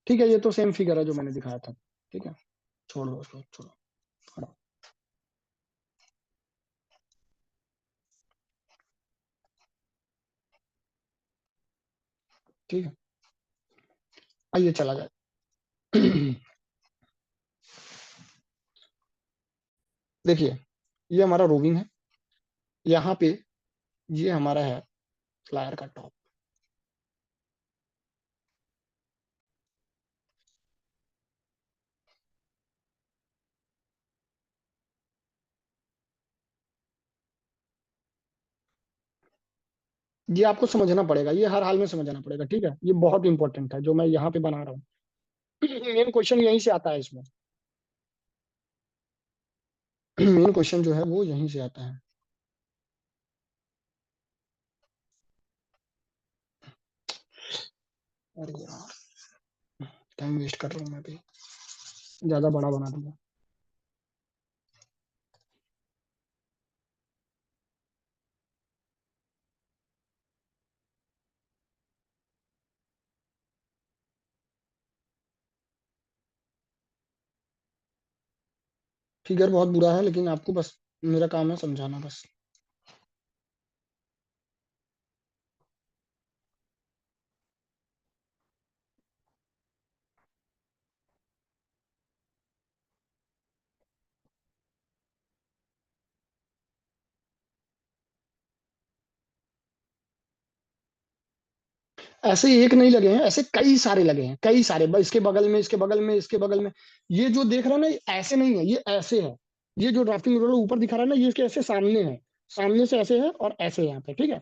ठीक है, ये तो सेम फिगर है जो मैंने दिखाया था। ठीक है, छोड़ो उसको, छोड़ो, हटाओ। ठीक है, आइए चला जाए। देखिए, ये हमारा रोविंग है, यहाँ पे ये हमारा है फ्लायर का टॉप। ये आपको समझना पड़ेगा, ये हर हाल में समझना पड़ेगा। ठीक है, ये बहुत इंपॉर्टेंट है जो मैं यहाँ पे बना रहा हूँ। मेन क्वेश्चन यहीं से आता है इसमें। मेन क्वेश्चन जो है वो यहीं से आता है। अरे यार, टाइम वेस्ट कर रहा हूँ मैं भी, ज्यादा बड़ा बना दिया। फिगर बहुत बुरा है, लेकिन आपको बस मेरा काम है समझाना बस। ऐसे एक नहीं लगे हैं, ऐसे कई सारे लगे हैं, कई सारे, इसके बगल में, इसके बगल में, इसके बगल में। ये जो देख रहा है ना, ऐसे नहीं है, ये ऐसे है। ये जो ड्राफ्टिंग रोलर ऊपर दिखा रहा है ना, ये इसके ऐसे सामने है। सामने से ऐसे है और ऐसे यहाँ पे, ठीक है।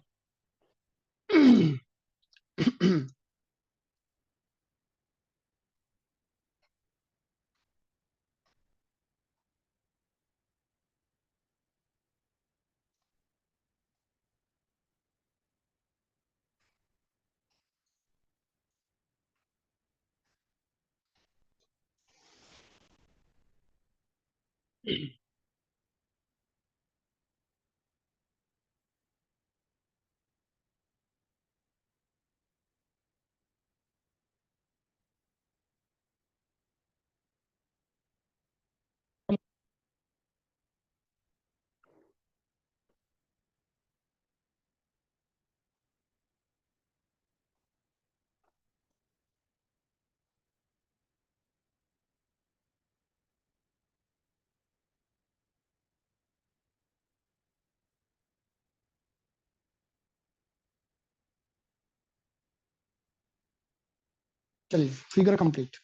चलिए, फिगर कंप्लीट।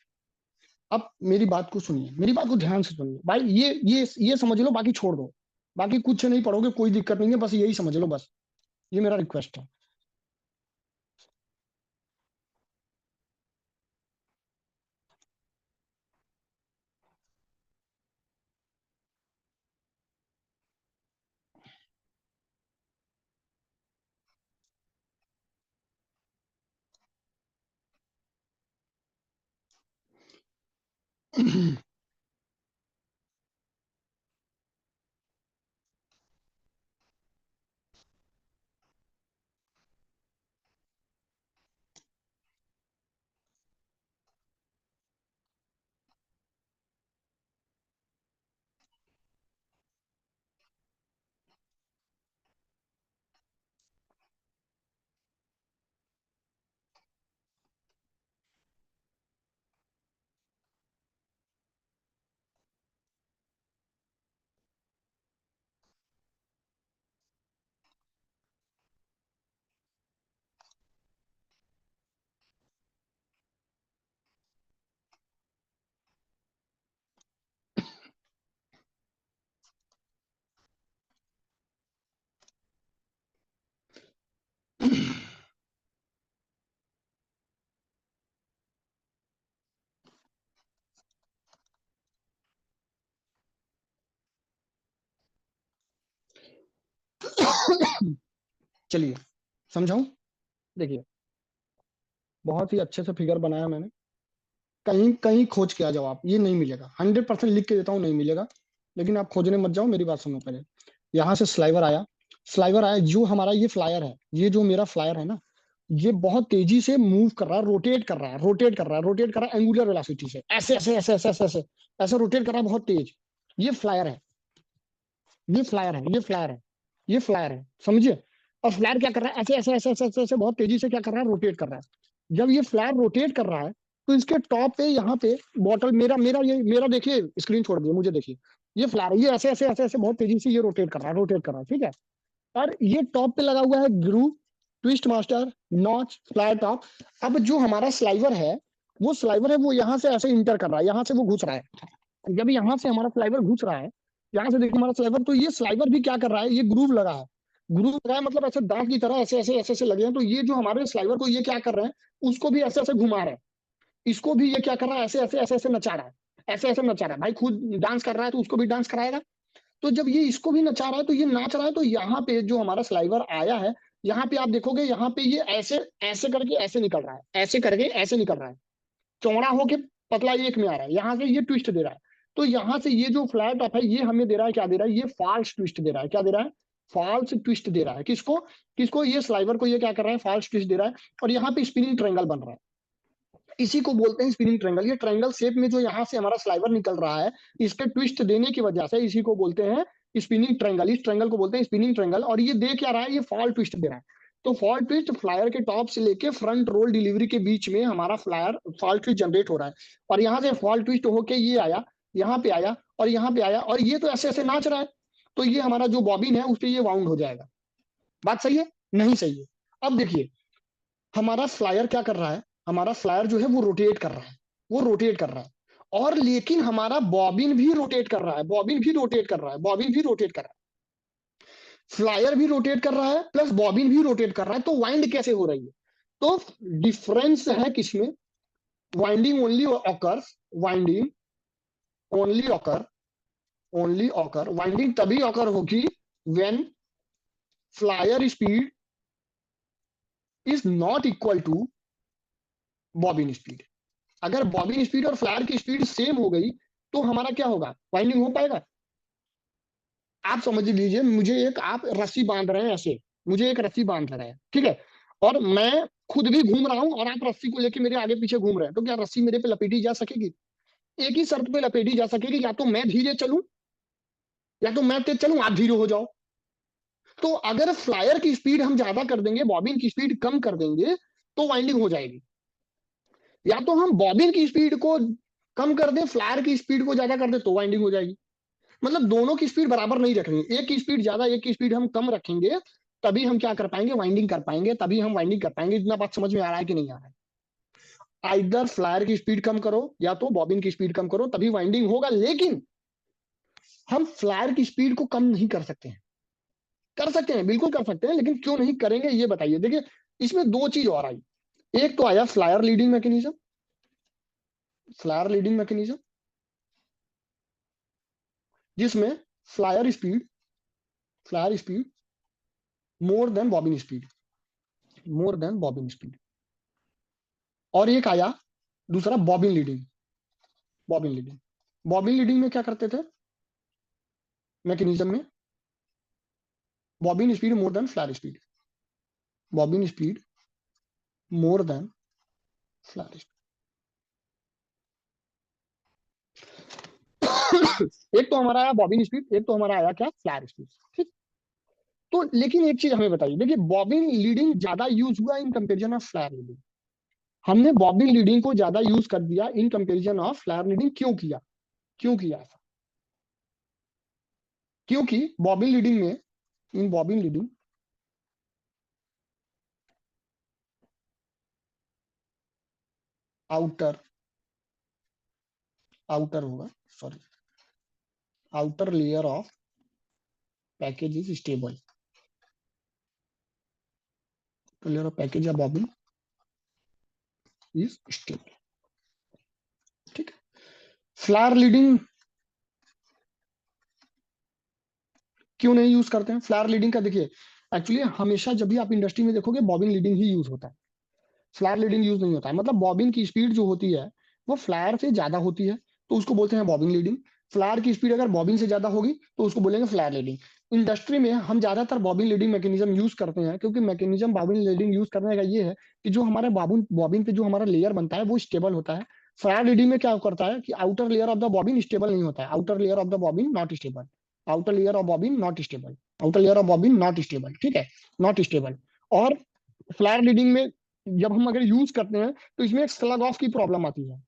अब मेरी बात को सुनिए, मेरी बात को ध्यान से सुनिए भाई। ये समझ लो, बाकी छोड़ दो। बाकी कुछ नहीं पढ़ोगे, कोई दिक्कत नहीं है, बस यही समझ लो बस। ये मेरा रिक्वेस्ट है। चलिए, समझाऊं। देखिए, बहुत ही अच्छे से फिगर बनाया मैंने। कहीं कहीं खोज के आ जाओ आप, ये नहीं मिलेगा। 100% लिख के देता हूँ, नहीं मिलेगा। लेकिन आप खोजने मत जाओ, मेरी बात सुनो पहले। यहाँ से स्लाइवर आया। स्लाइवर आया, जो हमारा ये फ्लायर है, ये जो मेरा फ्लायर है ना, ये बहुत तेजी से मूव कर रहा है, रोटेट कर रहा है, रोटेट कर रहा है, रोटेट कर रहा है एंगुलर वेलोसिटी से, ऐसे ऐसे ऐसे ऐसे ऐसे ऐसे ऐसे रोटेट कर रहा है बहुत तेज। ये फ्लायर है, ये फ्लायर है, ये फ्लायर है, ये फ्लायर है, समझिए। और फ्लायर क्या कर रहा है, ऐसे ऐसे ऐसे ऐसे ऐसे ऐसे बहुत तेजी से क्या कर रहा है, रोटेट कर रहा है। जब ये फ्लायर रोटेट कर रहा है, तो इसके टॉप पे, यहाँ पे बॉटल, मेरा मेरा ये मेरा देखिए, स्क्रीन छोड़ दिए, मुझे देखिए। ये फ्लायर, ये ऐसे ऐसे ऐसे ऐसे बहुत तेजी से ये रोटेट कर रहा है, रोटेट कर रहा है, ठीक है। और ये टॉप पे लगा हुआ है groove, twist master, notch, fly top. अब जो हमारा स्लाइवर है, वो स्लाइवर है, वो यहाँ से ऐसे इंटर कर रहा है, यहाँ से वो घुस रहा है। जब यहाँ से हमारा स्लाइवर घुस रहा है, यहाँ से देखिए हमारा स्लाइवर, तो ये स्लाइवर भी क्या कर रहा है, ये ग्रूव लगा है। ग्रूव लगा है मतलब ऐसे दांत की तरह ऐसे ऐसे ऐसे ऐसे लगे हैं, तो ये जो हमारे स्लाइवर को ये क्या कर रहे हैं, उसको भी ऐसे ऐसे घुमा रहे हैं। इसको भी ये क्या कर रहा है, ऐसे ऐसे ऐसे ऐसे नचा रहा है, ऐसे ऐसे नचा रहा है। भाई खुद डांस कर रहा है तो उसको भी डांस कराएगा। तो जब ये इसको भी नचा रहा है तो ये नाच रहा है, तो यहाँ पे जो हमारा स्लाइवर आया है, यहाँ पे आप देखोगे, यहाँ पे ये ऐसे ऐसे करके ऐसे निकल रहा है, ऐसे करके ऐसे निकल रहा है, चौड़ा होके पतला एक में आ रहा है, यहाँ से ये ट्विस्ट दे रहा है। तो यहाँ से ये जो फ्लैट टॉप है, ये हमें दे रहा है, क्या दे रहा है, ये फॉल्स ट्विस्ट दे रहा है। क्या दे रहा है? फॉल्स ट्विस्ट दे रहा है। किसको? किसको? ये स्लाइवर को ये क्या कर रहा है, फॉल्स ट्विस्ट दे रहा है। और यहाँ पे स्पिनिंग ट्रायंगल बन रहा है, इसी को बोलते हैं स्पिनिंग ट्रायंगल। ये ट्रायंगल शेप में जो यहाँ से हमारा स्लाइवर निकल रहा है, इसके ट्विस्ट देने की वजह से इसी को बोलते हैं स्पिनिंग ट्रायंगल। इस ट्रायंगल को बोलते हैं स्पिनिंग ट्रायंगल। और ये दे क्या रहा है, ये फॉल ट्विस्ट दे रहा है। तो फॉल ट्विस्ट फ्लायर के टॉप से लेके फ्रंट रोल डिलीवरी के बीच में हमारा फ्लायर फॉल ट्विस्ट जनरेट हो रहा है। और यहाँ से फॉल ट्विस्ट होके ये आया, यहाँ पे आया और यहाँ पे आया, और ये तो ऐसे ऐसे नाच रहा है। तो ये हमारा जो बॉबिन है उस पर ये वाउंड हो जाएगा। बात सही है? नहीं सही है। अब देखिए, हमारा फ्लायर क्या कर रहा है, हमारा फ्लायर जो है वो रोटेट कर रहा है, वो रोटेट कर रहा है। और लेकिन हमारा बॉबिन भी रोटेट कर रहा है, बॉबिन भी रोटेट कर रहा है, बॉबिन भी रोटेट कर रहा है। फ्लायर भी रोटेट कर रहा है प्लस बॉबिन भी रोटेट कर रहा है। तो वाइंड कैसे हो रही है? तो डिफरेंस है किसमें? Winding only occurs, winding only occur, only occur, winding तभी ऑकर होगी when flyer speed is not equal to bobbin speed. अगर बॉबिन स्पीड और फ्लायर की स्पीड सेम हो गई तो हमारा क्या होगा, वाइंडिंग हो पाएगा? आप समझ लीजिए, मुझे एक आप रस्सी बांध रहे हैं ऐसे, मुझे एक रस्सी बांध रहे हैं, ठीक है, और मैं खुद भी घूम रहा हूं और आप रस्सी को लेके मेरे आगे पीछे घूम रहे हैं, तो क्या रस्सी मेरे पे लपेटी जा सकेगी? एक ही शर्त पे लपेटी जा सकेगी, या तो मैं धीरे चलूं या तो मैं तेज चलूं, आप धीरे हो जाओ। तो अगर फ्लायर की स्पीड हम ज्यादा कर देंगे, बॉबिन की स्पीड कम कर देंगे, तो वाइंडिंग हो जाएगी। या तो हम बॉबिन की स्पीड को कम कर दें, फ्लायर की स्पीड को ज्यादा कर दें, तो वाइंडिंग हो जाएगी। मतलब दोनों की स्पीड बराबर नहीं रखेंगे, एक की स्पीड ज्यादा एक की स्पीड हम कम रखेंगे, तभी हम क्या कर पाएंगे, वाइंडिंग कर पाएंगे, तभी हम वाइंडिंग कर पाएंगे। इतना बात समझ में आ रहा है कि नहीं आ रहा है? आइदर फ्लायर की स्पीड कम करो या तो बॉबिन की स्पीड कम करो, तभी वाइंडिंग होगा। लेकिन हम फ्लायर की स्पीड को कम नहीं कर सकते हैं। कर सकते हैं, बिल्कुल कर सकते हैं, लेकिन क्यों नहीं करेंगे ये बताइए। देखिए, इसमें दो चीज और आई। एक तो आया flyer leading mechanism, flyer leading mechanism जिसमें flyer speed, flyer speed more than bobbin speed, more than bobbin speed. और एक आया दूसरा bobbin leading, bobbin leading. Bobbin leading में क्या करते थे मैकेनिज्म में, bobbin speed more than flyer speed, bobbin speed more than flyer speed. एक तो हमारा आया बॉबिन स्पीड, एक तो हमारा आया क्या, फ्लायर स्पीड, ठीक। तो लेकिन एक चीज हमें बताइए, देखिए बॉबिन लीडिंग ज्यादा यूज हुआ in comparison of flyer leading. हमने बॉबिन लीडिंग को ज्यादा यूज कर दिया in comparison of flyer leading, क्यों किया? क्यों किया ऐसा? क्योंकि बॉबिन लीडिंग में, इन बॉबिन लीडिंग, आउटर, आउटर होगा, sorry, outer layer of package is stable, layer of package या बॉबिन इज स्टेबल, ठीक है। फ्लायर लीडिंग क्यों नहीं यूज करते हैं फ्लायर लीडिंग का? देखिए, एक्चुअली हमेशा जब भी आप इंडस्ट्री में देखोगे बॉबिन लीडिंग ही यूज होता है, फ्लायर लीडिंग यूज नहीं होता है। मतलब बॉबिन की स्पीड जो होती है वो फ्लायर से ज्यादा होती है, तो उसको बोलते हैं बॉबिन लीडिंग। फ्लायर की स्पीड अगर बॉबिन से ज्यादा होगी तो उसको बोलेंगे फ्लायर लीडिंग। इंडस्ट्री में हम ज्यादातर बॉबिन लीडिंग मैकेनिज्म यूज करते हैं, क्योंकि मैकेनिज्म बॉबिन लीडिंग यूज करने का ये है कि जो हमारे बॉबिन बॉबिन पे जो हमारा लेयर बनता है वो स्टेबल होता है। फ्लायर लीडिंग में क्या करता है कि outer layer of the bobbin stable नहीं होता है, outer layer of the bobbin not stable, outer layer of bobbin not stable, outer layer of bobbin not stable, ठीक है, नॉट स्टेबल। और फ्लायर लीडिंग में जब हम अगर यूज करते हैं तो इसमें एक स्लग ऑफ की प्रॉब्लम आती है।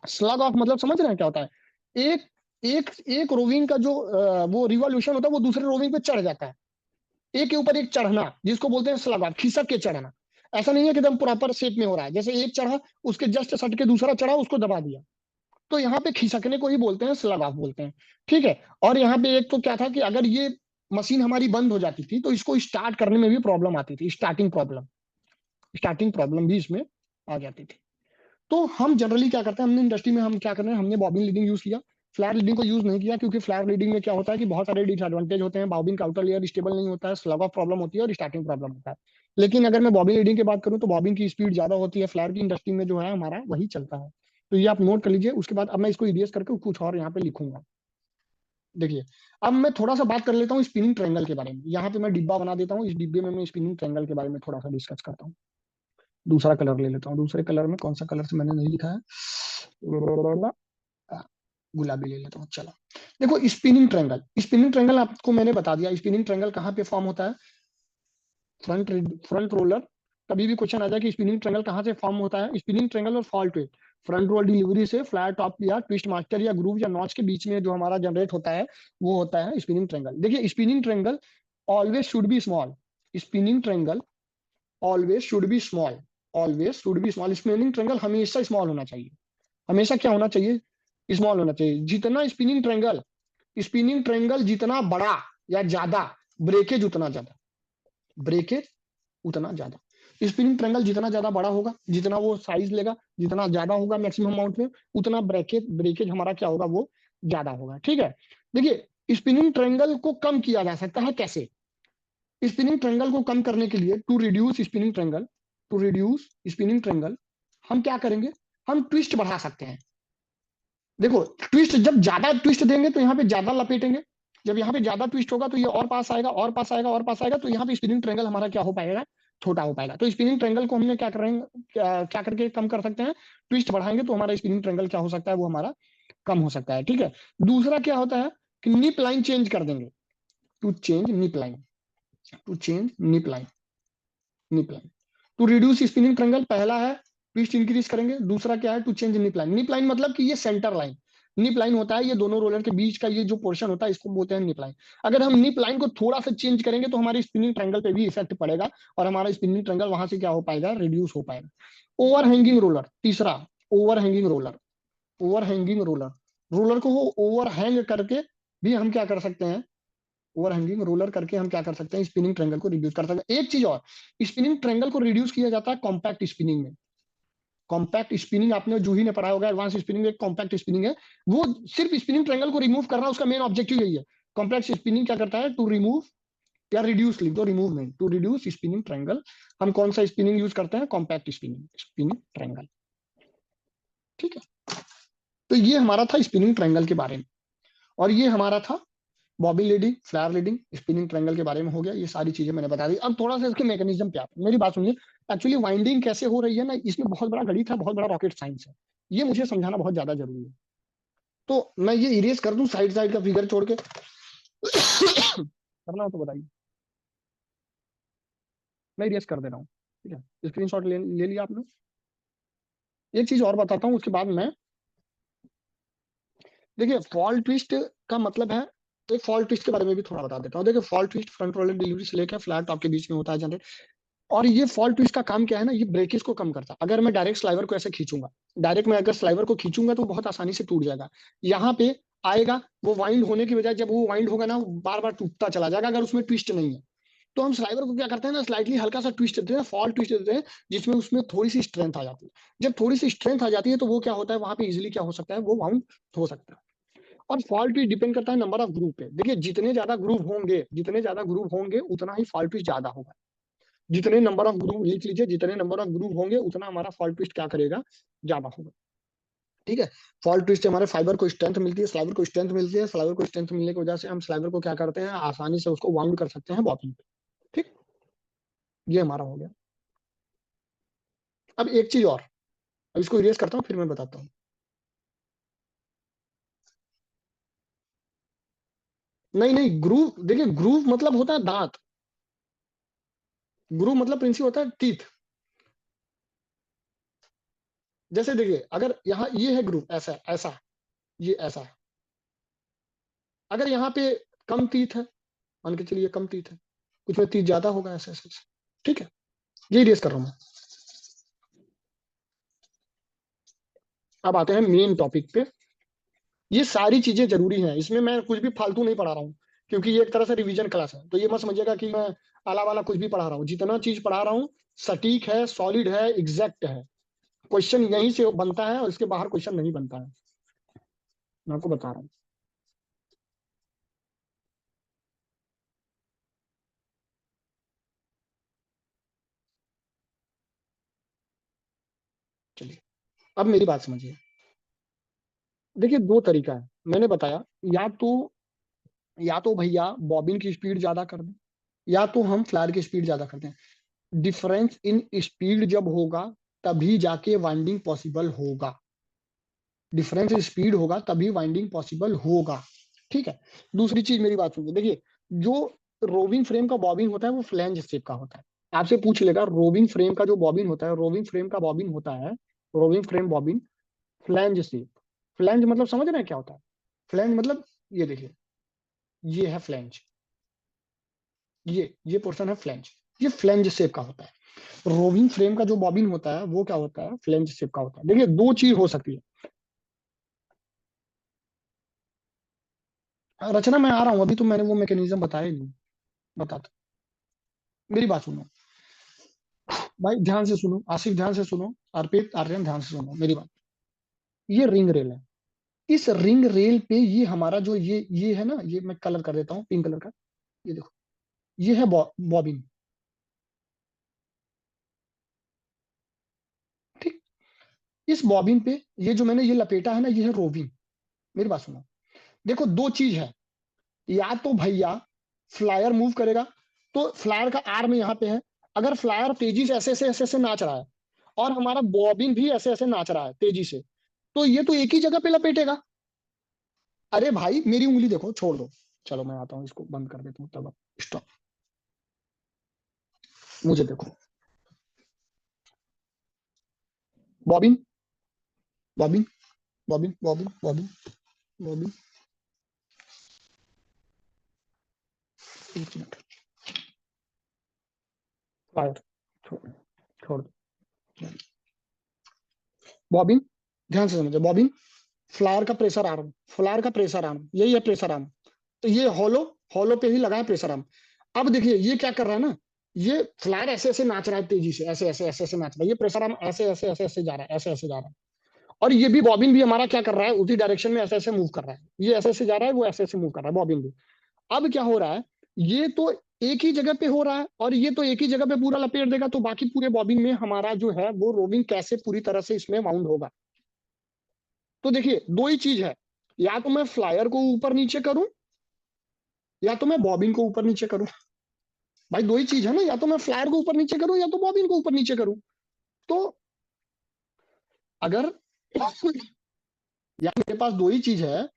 स्लग ऑफ मतलब समझ रहे हैं क्या होता है? एक एक एक रोविंग का जो वो रिवॉल्यूशन होता है वो दूसरे रोविंग पे चढ़ जाता है, एक के ऊपर एक चढ़ना, जिसको बोलते हैं स्लग ऑफ, खिसक के चढ़ना। ऐसा नहीं है कि एकदम प्रॉपर शेप में हो रहा है, जैसे एक चढ़ा उसके जस्ट सट के दूसरा चढ़ा उसको दबा दिया, तो यहाँ पे खिसकने को ही बोलते हैं, स्लग ऑफ बोलते हैं, ठीक है। और यहाँ पे एक तो क्या था कि अगर ये मशीन हमारी बंद हो जाती थी तो इसको स्टार्ट करने में भी प्रॉब्लम आती थी, स्टार्टिंग प्रॉब्लम, स्टार्टिंग प्रॉब्लम भी इसमें आ जाती थी। तो हम जनरली क्या करते हैं, हमने इंडस्ट्री में हम क्या कर रहे हैं, हमने बॉबिन लीडिंग यूज किया, फ्लैट लीडिंग को यूज नहीं किया, क्योंकि फ्लैट लीडिंग में क्या होता है कि बहुत सारे डिसएडवांटेज होते हैं। बॉबिन का आउटर लेयर स्टेबल नहीं होता है, स्लग ऑफ प्रॉब्लम होती है और स्टार्टिंग प्रॉब्लम होता है। लेकिन अगर मैं बॉबिन लीडिंग की बात करूं तो बॉबिन की स्पीड ज्यादा होती है, फ्लैट की इंडस्ट्री में जो है हमारा वही चलता है। तो ये आप नोट कर लीजिए। उसके बाद अब मैं इसको इरेज करके कुछ और यहाँ पे लिखूंगा। देखिए, अब मैं थोड़ा सा बात कर लेता हूँ स्पिनिंग ट्रायंगल के बारे में। यहाँ पे मैं डिब्बा बना देता हूँ, इस डिब्बे में मैं स्पिनिंग ट्रायंगल के बारे में थोड़ा सा डिस्कस करता हूँ। दूसरा कलर ले लेता हूँ। दूसरे कलर में कौन सा कलर से मैंने नहीं लिखा है, गुलाबी ले लेता हूँ। चलो, देखो स्पिनिंग ट्रायंगल। स्पिनिंग ट्रायंगल आपको मैंने बता दिया। स्पिनिंग ट्रायंगल कहाँ पे फॉर्म होता है, फ्रंट फ्रंट रोलर। कभी भी क्वेश्चन आ जाए कि स्पिनिंग ट्रायंगल कहाँ से फॉर्म होता है, स्पिनिंग ट्रायंगल और fault weight front roll delivery से फ्लैट टॉप या ट्विस्ट मास्टर या ग्रूव या नॉच के बीच में जो हमारा जनरेट होता है, वो होता है स्पिनिंग ट्रायंगल। देखिए, spinning triangle always should be small. Spinning triangle always should be small. Always should be small. Spinning triangle हमेशा स्मॉल होना चाहिए। हमेशा क्या होना चाहिए, स्मॉल होना चाहिए। जितना स्पिनिंग ट्रायंगल जितना बड़ा या ज्यादा, ब्रेकेज उतना ज्यादा। ब्रेकेज उतना ज्यादा। स्पिनिंग ट्रायंगल जितना ज्यादा बड़ा होगा, जितना वो साइज लेगा, जितना ज्यादा होगा मैक्सिमम अमाउंट में, उतना ब्रेकेज ब्रेकेज हमारा क्या होगा, वो ज्यादा होगा। ठीक है। देखिए, स्पिनिंग ट्रायंगल को कम किया जा सकता है कैसे। स्पिनिंग ट्रायंगल को कम करने के लिए, टू रिड्यूस स्पिनिंग ट्रायंगल, हम क्या करेंगे, हम ट्विस्ट बढ़ा सकते हैं। देखो, ट्विस्ट जब ज्यादा ट्विस्ट देंगे तो यहाँ पे ज्यादा लपेटेंगे। जब यहाँ पे ज्यादा ट्विस्ट होगा तो ये और पास आएगा, और पास आएगा, और पास आएगा, तो यहाँ पे स्पिनिंग ट्रायंगल हमारा क्या हो पाएगा, छोटा हो पाएगा। तो स्पिनिंग ट्रायंगल को हमने क्या करेंगे, क्या करके कम कर सकते हैं, ट्विस्ट बढ़ाएंगे तो हमारा स्पिनिंग ट्रायंगल क्या हो सकता है, वो हमारा कम हो सकता है। ठीक है। दूसरा क्या होता है कि निप लाइन चेंज कर देंगे। To change nip line, to change nip line, nip line to reduce spinning triangle. पहला है ट्विस्ट इंक्रीज करेंगे। दूसरा क्या है, to change nip line. Nip line मतलब कि ये सेंटर लाइन। निप लाइन होता है ये दोनों रोलर के बीच का ये जो पोर्शन होता है, इसको बोलते हैं निप लाइन। अगर हम निप लाइन को थोड़ा सा चेंज करेंगे तो हमारी स्पिनिंग ट्रायंगल पे भी इफेक्ट पड़ेगा और हमारा स्पिनिंग ट्रायंगल वहां से क्या हो पाएगा, रिड्यूस हो पाएगा। Over hanging roller. तीसरा, over hanging roller. Over hanging roller, roller को ओवर हैंग करके भी हम क्या कर सकते हैं, ओवर हैंगिंग रोलर करके हम क्या कर सकते हैं, स्पिनिंग ट्रायंगल को रिड्यूस कर सकते हैं। एक चीज और, स्पिनिंग ट्रायंगल को रिड्यूस किया जाता है कॉम्पैक्ट स्पिनिंग में। कॉम्पैक्ट स्पिनिंग आपने जूही ने पढ़ा होगा, एडवांस स्पिनिंग एक कॉम्पैक्ट स्पिनिंग है। वो सिर्फ स्पिनिंग ट्रायंगल को रिमूव करना, उसका मेन ऑब्जेक्टिव यही है। कॉम्पैक्ट स्पिनिंग क्या करता है, टू रिमूव या रिड्यूस, लिख दो रिमूव नहीं, टू रिड्यूस स्पिनिंग ट्रायंगल। हम कौन सा स्पिनिंग यूज करते हैं, कॉम्पैक्ट स्पिनिंग, स्पिनिंग ट्रायंगल। ठीक है। तो ये हमारा था स्पिनिंग ट्रायंगल के बारे में, और ये हमारा था bobbin leading, flyer leading, spinning triangle के बारे में हो गया। ये सारी चीजें मैंने बता दी। अब थोड़ा सा इसके मैकेनिज्म पे आते हैं। मेरी बात सुनिए। एक्चुअली वाइंडिंग कैसे हो रही है ना, इसमें बहुत बड़ा गणित है, बहुत बड़ा रॉकेट साइंस है। ये मुझे समझाना बहुत ज्यादा जरूरी है। तो मैं ये इरेज कर दूं साइड साइड का फिगर छोड़ के, करना हो तो बताइए। मैं इरेज कर दे रहा हूँ। ठीक है, स्क्रीनशॉट ले लिया आपने। एक चीज और बताता हूँ उसके बाद मैं, देखिए फॉल ट्विस्ट का मतलब है, एक फॉल ट्विस्ट के बारे में भी थोड़ा बता देता हूँ। देखिए, fall twist front roller delivery से लेकर फ्लैट टॉप के बीच में होता है जनरल। और ये फॉल ट्विस्ट का काम क्या है ना, ये ब्रेकेज को कम करता है। अगर मैं डायरेक्ट स्लाइवर को ऐसे खींचूंगा, डायरेक्ट मैं अगर स्लाइवर को खींचूंगा तो बहुत आसानी से टूट जाएगा। यहाँ पे आएगा, वो वाइंड होने की बजाय जब वो वाइंड होगा ना, बार बार टूटता चला जाएगा अगर उसमें ट्विस्ट नहीं है। तो हम स्लाइवर को क्या करते हैं ना, स्लाइटली हल्का सा ट्विस्ट देते हैं, फॉल ट्विस्ट देते हैं, जिसमें उसमें थोड़ी सी स्ट्रेंथ आ जाती है। जब थोड़ी सी स्ट्रेंथ आ जाती है तो वो क्या होता है, वहां पे इजिली क्या हो सकता है, वो वाउंड हो सकता है। और फॉल्ट भी डिपेंड करता है नंबर ऑफ ग्रुप पे। देखिए, जितने ज्यादा ग्रुप होंगे, जितने ज्यादा ग्रुप होंगे उतना ही फॉल्ट भी ज्यादा होगा। जितने नंबर ऑफ ग्रुप, लिख लीजिए, जितने नंबर ऑफ ग्रुप होंगे उतना हमारा फॉल्ट ट्विस्ट क्या करेगा, ज्यादा होगा। ठीक है। फॉल्ट ट्विस्ट से हमारे फाइबर को स्ट्रेंथ मिलती है, स्लाइवर को स्ट्रेंथ मिलती है। स्लाइवर को स्ट्रेंथ मिलने की वजह से हम स्लाइवर को क्या करते हैं, आसानी से उसको वाउंड कर सकते हैं बॉबिन पे। ठीक, ये हमारा हो गया। अब एक चीज और, अब इसको इरेज करता हूँ फिर मैं बताता हूँ। नहीं नहीं, ग्रूव, देखिए ग्रूव मतलब होता है दांत। ग्रूव मतलब प्रिंसिपल होता है टीथ। जैसे देखिए, अगर यहाँ ये है ग्रूव, ऐसा ऐसा, ये ऐसा है। अगर यहाँ पे कम तीत है, मान के चलिए कम तीत है, कुछ में तीत ज्यादा होगा, ऐसे ऐसे ऐसे। ठीक है, ये रेस कर रहा हूं मैं। अब आते हैं मेन टॉपिक पे। ये सारी चीजें जरूरी हैं, इसमें मैं कुछ भी फालतू नहीं पढ़ा रहा हूँ, क्योंकि ये एक तरह से रिवीजन क्लास है। तो ये मत समझिएगा कि मैं आला वाला कुछ भी पढ़ा रहा हूँ। जितना चीज पढ़ा रहा हूँ सटीक है, सॉलिड है, एग्जैक्ट है। क्वेश्चन यहीं से बनता है और इसके बाहर क्वेश्चन नहीं बनता है, मैं आपको बता रहा हूँ। चलिए, अब मेरी बात समझिए। देखिए, दो तरीका है, मैंने बताया। या तो या तो भैया बॉबिन की स्पीड ज्यादा कर दें, या तो हम फ्लायर की स्पीड ज्यादा कर दें। डिफरेंस इन स्पीड जब होगा तभी जाके वाइंडिंग पॉसिबल होगा। डिफरेंस स्पीड होगा तभी वाइंडिंग पॉसिबल होगा। ठीक है। दूसरी चीज, मेरी बात सुनिए। देखिए, जो रोविंग फ्रेम का बॉबिन होता है वो फ्लैंज शेप का होता है। आपसे पूछ लेगा रोविंग फ्रेम का जो बॉबिन होता है, रोविंग फ्रेम का बॉबिन होता है, roving frame bobbin flange shape. Flange मतलब समझ रहे हैं क्या होता है? फ्लैंज मतलब ये देखिए, ये है फ्लैंज, ये पोर्शन है फ्लैंज, ये फ्लैंज शेप का होता है। रोविंग फ्रेम का जो बॉबिन होता है वो क्या होता है? फ्लैंज शेप का होता है। देखिए, दो चीज हो सकती है। रचना, मैं आ रहा हूँ, अभी तो मैंने वो मैकेनिज्म बताया ही नहीं। बताता, मेरी बात सुनो भाई, ध्यान से सुनो, आसिफ ध्यान से सुनो, अर्पित आर्यन ध्यान से सुनो मेरी बात। ये रिंग रेल है। इस रिंग रेल पे ये हमारा जो ये है ना, ये मैं कलर कर देता हूँ पिंक कलर का। ये देखो, ये है बॉबिन। ठीक। इस बॉबिन पे ये जो मैंने ये लपेटा है ना, ये है रोविंग। मेरी बात सुनो। देखो, दो चीज है। या तो भैया फ्लायर मूव करेगा, तो फ्लायर का आर्म यहाँ पे है। अगर फ्लायर तेजी से ऐसे ऐसे नाच रहा है और हमारा बॉबिन भी ऐसे ऐसे नाच रहा है तेजी से, तो ये तो एक ही जगह पे लपेटेगा। अरे भाई, मेरी उंगली देखो, छोड़ दो। चलो मैं आता हूँ, इसको बंद कर देता हूँ, तब स्टॉप। मुझे देखो, bobbin, bobbin, bobbin, bobbin, bobbin, bobbin. एक मिनट, फ्लायर, छोड़, छोड़ दो। बॉबिन, ध्यान से समझो, बॉबिन, फ्लायर का प्रेशर आर्म, फ्लायर का प्रेशर आर्म, यही है प्रेशर आर्म। तो ये हॉलो, हॉलो पे ही लगा है प्रेशर आर्म। अब देखिए ये क्या कर रहा है ना, ये फ्लायर ऐसे ऐसे नाच रहा है तेजी से, ऐसे ऐसे ऐसे ऐसे नाच रहा है। ये प्रेशर आर्म ऐसे ऐसे ऐसे ऐसे जा रहा है, ऐसे ऐसे जा रहा है। और ये भी बॉबिन भी हमारा क्या कर रहा है, उसी डायरेक्शन में ऐसे ऐसे मूव कर रहा है। ये ऐसे ऐसे जा रहा है, वो ऐसे ऐसे मूव कर रहा है, बॉबिन भी। अब क्या हो रहा है, ये तो एक ही जगह पे हो रहा है और ये तो एक ही जगह पे पूरा लपेट देगा, तो बाकी पूरे बॉबिन में हमारा जो है वो रोविंग कैसे पूरी तरह से इसमें वाउंड होगा। तो देखिए, दो ही चीज है। या तो मैं फ्लायर को ऊपर नीचे करूं, या तो मैं बॉबिन को ऊपर नीचे करूं। भाई, दो ही चीज है ना, या तो मैं फ्लायर को ऊपर नीचे करूं या तो बॉबिन को ऊपर नीचे करूं। तो अगर या मेरे पास दो ही चीज है,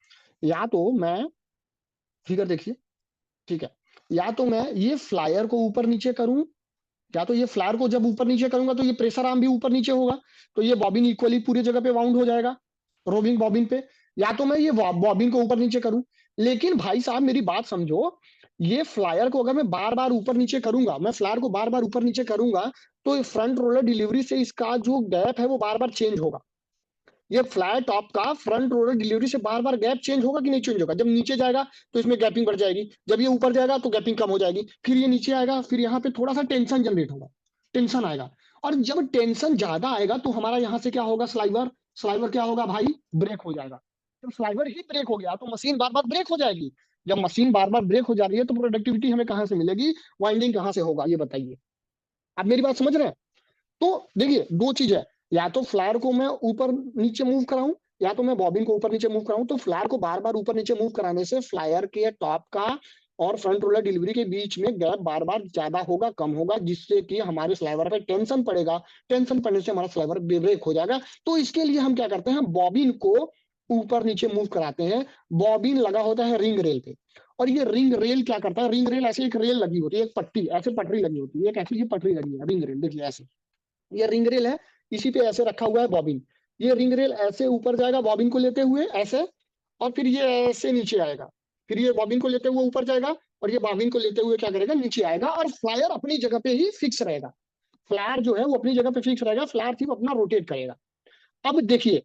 या तो मैं, फिगर देखिए, ठीक है, या तो मैं ये फ्लायर को ऊपर नीचे करूं, या तो ये फ्लायर को जब ऊपर नीचे करूंगा तो ये प्रेशर आर्म भी ऊपर नीचे होगा, तो ये बॉबिन इक्वली पूरी जगह पे वाउंड हो जाएगा, रोविंग बॉबिन पे। या तो मैं ये बॉबिन को ऊपर नीचे करूं। लेकिन भाई साहब, मेरी बात समझो, ये फ्लायर को अगर मैं बार बार ऊपर नीचे करूंगा, मैं फ्लायर को बार बार ऊपर नीचे करूंगा, तो फ्रंट रोलर डिलीवरी से इसका जो गैप है वो बार बार चेंज होगा। ये फ्लाई टॉप का फ्रंट रोलर डिलीवरी से बार बार गैप चेंज होगा कि नहीं चेंज होगा? जब नीचे जाएगा तो इसमें गैपिंग बढ़ जाएगी, जब ये ऊपर जाएगा तो गैपिंग कम हो जाएगी, फिर ये नीचे आएगा, फिर यहाँ पे थोड़ा सा टेंशन जनरेट होगा, टेंशन आएगा। और जब टेंशन ज्यादा आएगा तो हमारा यहाँ से क्या होगा, स्लाइवर, स्लाइवर क्या होगा भाई, ब्रेक हो जाएगा। जब स्लाइवर ही ब्रेक हो गया तो मशीन बार बार ब्रेक हो जाएगी। जब मशीन बार बार ब्रेक हो जा रही है तो प्रोडक्टिविटी हमें कहाँ से मिलेगी, वाइंडिंग कहाँ से होगा, ये बताइए। आप मेरी बात समझ रहे हैं? तो देखिए, दो चीज है। या तो फ्लायर को मैं ऊपर नीचे मूव कराऊं, या तो मैं बॉबिन को ऊपर नीचे मूव कराऊं। तो फ्लायर को बार बार ऊपर नीचे मूव कराने से फ्लायर के टॉप का और फ्रंट रोलर डिलीवरी के बीच में गैप बार बार ज्यादा होगा, कम होगा, जिससे कि हमारे स्लाइवर पे टेंशन पड़ेगा। टेंशन पड़ने से हमारा स्लाइवर ब्रेक हो जाएगा। तो इसके लिए हम क्या करते हैं, बॉबिन को ऊपर नीचे मूव कराते हैं। बॉबिन लगा होता है रिंग रेल पे, और ये रिंग रेल क्या करता है, रिंग रेल ऐसे एक रेल लगी होती है, एक पट्टी ऐसे पटरी लगी होती है, एक ऐसी ही पटरी लगी है रिंग रेल, देखिए ऐसे। ये रिंग रेल है, इसी पे ऐसे रखा हुआ है बॉबिन। ये रिंग रेल ऐसे ऊपर जाएगा बॉबिन को लेते हुए ऐसे, और फिर ये ऐसे नीचे आएगा। फिर ये बॉबिन को लेते हुए ऊपर जाएगा, और ये बॉबिन को लेते हुए क्या करेगा, नीचे आएगा, और फ्लायर अपनी जगह पे ही फिक्स रहेगा। फ्लायर जो है वो अपनी जगह पे फिक्स रहेगा, फ्लायर सिर्फ अपना रोटेट करेगा। अब देखिए,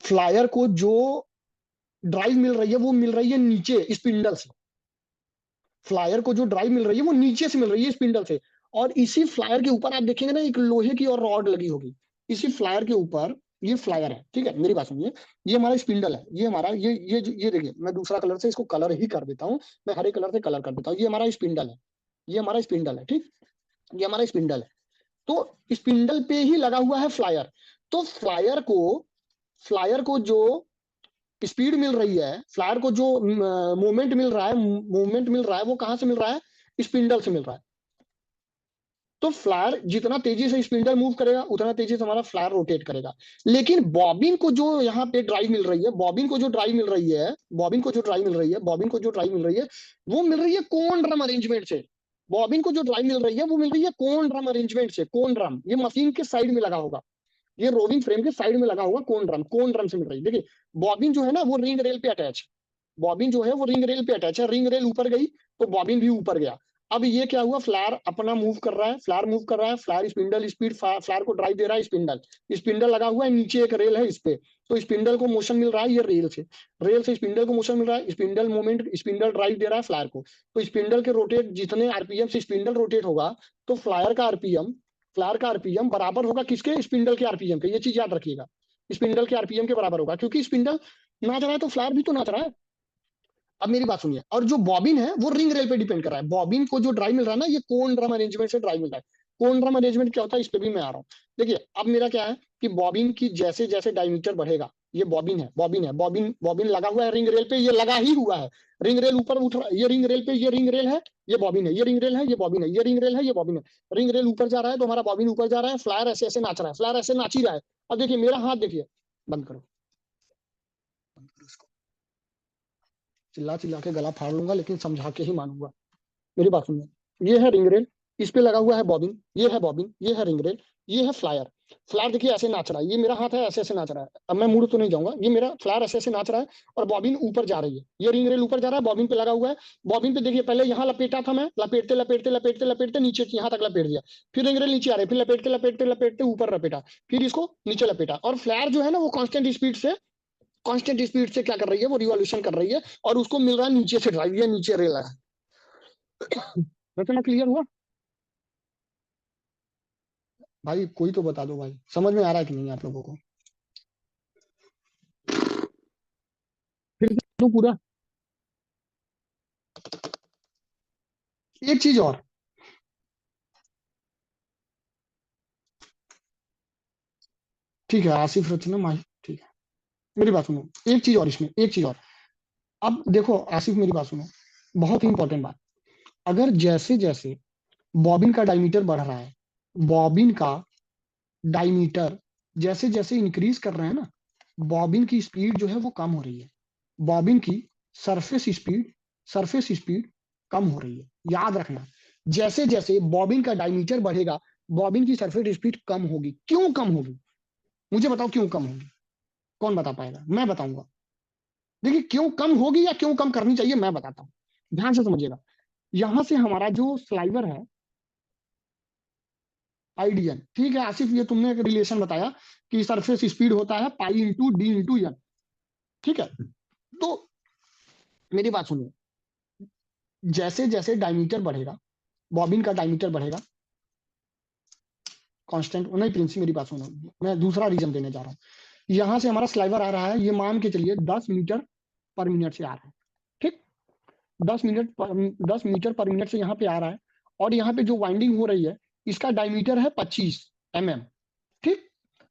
फ्लायर को जो ड्राइव मिल रही है वो मिल रही है नीचे स्पिंडल से। फ्लायर को जो ड्राइव मिल रही है वो नीचे से मिल रही है स्पिंडल से। और इसी फ्लायर के ऊपर आप देखेंगे ना, एक लोहे की और रॉड लगी होगी। इसी फ्लायर के ऊपर, ये फ्लायर है, ठीक है, मेरी बात सुनिए, ये हमारा स्पिंडल है, ये हमारा ये देखिए, मैं दूसरा कलर से इसको कलर ही कर देता हूँ, मैं हरे कलर से कलर कर देता हूँ, ये हमारा स्पिंडल है, ये हमारा स्पिंडल है, ठीक, ये हमारा स्पिंडल है। तो स्पिंडल पे ही लगा हुआ है फ्लायर। तो फ्लायर को जो स्पीड मिल रही है, फ्लायर को जो मूवमेंट मिल रहा है, वो कहां से मिल रहा है? स्पिंडल से मिल रहा है। तो फ्लायर जितना तेजी से स्पिंडल मूव करेगा, उतना तेजी से हमारा फ्लायर रोटेट करेगा। लेकिन बॉबिन को जो यहाँ पे ड्राइव मिल रही है, वो मिल रही है कोन ड्रम अरेंजमेंट से। बॉबिन को जो ड्राइव मिल रही है, वो मिल रही है कोन ड्रम अरेंजमेंट से। कोन ड्रम ये मशीन के साइड में लगा होगा, ये रोविंग फ्रेम के साइड में लगा हुआ कोन ड्रम से मिल रही है। देखिए, बॉबिन जो है ना, वो रिंग रेल पे अटैच है। बॉबिन जो है वो रिंग रेल पे अटैच है, रिंग रेल ऊपर गई तो बॉबिन भी ऊपर गया। अब ये क्या हुआ, फ्लायर अपना मूव कर रहा है, फ्लायर स्पिंडल स्पीड, फ्लायर को ड्राइव दे रहा है स्पिंडल। स्पिंडल लगा हुआ है, नीचे एक रेल है इस पे, तो स्पिंडल को मोशन मिल रहा है ये रेल से स्पिंडल को मोशन मिल रहा है, स्पिंडल ड्राइव दे रहा है फ्लायर को। तो स्पिंडल के रोटेट, जितने आरपीएम से स्पिंडल रोटेट होगा, तो फ्लायर का आरपीएम बराबर होगा किसके? स्पिंडल के आरपीएम के। ये चीज याद रखिएगा, स्पिंडल के आरपीएम के बराबर होगा, क्योंकि स्पिंडल नाच रहा है तो फ्लायर भी तो नाच रहा है। अब मेरी बात सुनिए, और जो बॉबिन है वो रिंग रेल पे डिपेंड कर रहा है। बॉबिन को जो ड्राइव मिल रहा है ना, ये कोन ड्रम अरेंजमेंट से ड्राइव मिल रहा है। कोन ड्रम अरेंजमेंट क्या होता है, इस पे भी मैं आ रहा हूँ। देखिए, अब मेरा क्या है कि बॉबिन की जैसे जैसे डायमीटर बढ़ेगा, ये बॉबिन लगा हुआ है रिंग रेल पे, ये लगा ही हुआ है। रिंग रेल ऊपर उठ रहा है, ये रिंग रेल पे, ये रिंग रेल है, ये बॉबिन है, ये रिंग रेल है, ये बॉबिन है, ये रिंग रेल है, ये बॉबिन है। रिंग रेल ऊपर जा रहा है तो हमारा बॉबिन ऊपर जा रहा है, फ्लायर ऐसे ऐसे नाच रहा है, फ्लायर ऐसे नाच ही रहा है। अब देखिए मेरा हाथ देखिए, बंद करो, बंद करो इसको, चिल्ला चिल्ला के गला फाड़ लूंगा, लेकिन समझा के ही मानूंगा। मेरी बात सुनिए, ये है रिंग रेल, इस पे लगा हुआ है बॉबिन, ये है रिंग रेल, ये है फ्लायर। फ्लायर देखिए ऐसे नाच रहा है, ये मेरा हाथ है ऐसे ऐसे नाच रहा है। अब मैं मुड़ तो नहीं जाऊंगा, ये मेरा फ्लायर ऐसे ऐसे नाच रहा है, और बॉबिन ऊपर जा रही है, ये रिंग रेल ऊपर जा रहा है, बॉबिन पे लगा हुआ है। बॉबिन पे देखिए, पहले यहाँ लपेटा था मैं, लपेटते लपेटते लपेटते लपेटते नीचे यहाँ तक लपेट दिया, फिर रिंग रेल नीचे आ रही है, फिर लपेटते लपेटते लपेटते ऊपर लपेटा, फिर इसको नीचे लपेटा। और फ्लायर जो है ना, वो कांस्टेंट स्पीड से क्या कर रही है, वो रिवॉल्यूशन कर रही है, और उसको मिल रहा है नीचे से ड्राइव, ये नीचे रेल है। रचना क्लियर हुआ? भाई कोई तो बता दो भाई, समझ में आ रहा है कि नहीं आप लोगों को? फिर से तो पूरा, एक चीज और, ठीक है, आसिफ रचना माही, ठीक है, मेरी बात सुनो, एक चीज और इसमें, एक चीज और। अब देखो आसिफ, मेरी बात सुनो, बहुत ही इंपॉर्टेंट बात। अगर जैसे जैसे बॉबिन का डायमीटर बढ़ रहा है, बॉबिन का डायमीटर जैसे जैसे इंक्रीज कर रहे हैं ना, बॉबिन की स्पीड जो है वो कम हो रही है। बॉबिन की सरफेस स्पीड सरफेस स्पीड कम हो रही है, याद रखना। जैसे जैसे बॉबिन का डायमीटर बढ़ेगा, बॉबिन की सरफेस स्पीड कम होगी। क्यों कम होगी? मुझे बताओ क्यों कम होगी? कौन बता पाएगा? मैं बताऊंगा। देखिए, क्यों कम होगी या क्यों कम करनी चाहिए, मैं बताता हूँ, ध्यान से समझिएगा। यहां से हमारा जो स्लाइवर है, आइडियल, ठीक है आसिफ, ये तुमने एक रिलेशन बताया कि सरफेस स्पीड होता है pi into d into n, ठीक है। तो मेरी बात सुनिए, जैसे जैसे डायमीटर बढ़ेगा, बॉबिन का डायमीटर बढ़ेगा, कांस्टेंट नहीं प्रिंस, मेरी बात सुनो, मैं दूसरा रीजन देने जा रहा हूँ। यहां से हमारा स्लाइवर आ रहा है, ये मान के चलिए 10 मीटर पर मिनट से आ रहा है, ठीक, 10 मीटर पर मिनट से यहाँ पे आ रहा है। और यहाँ पे जो वाइंडिंग हो रही है, इसका डायमीटर है 25 mm, ठीक।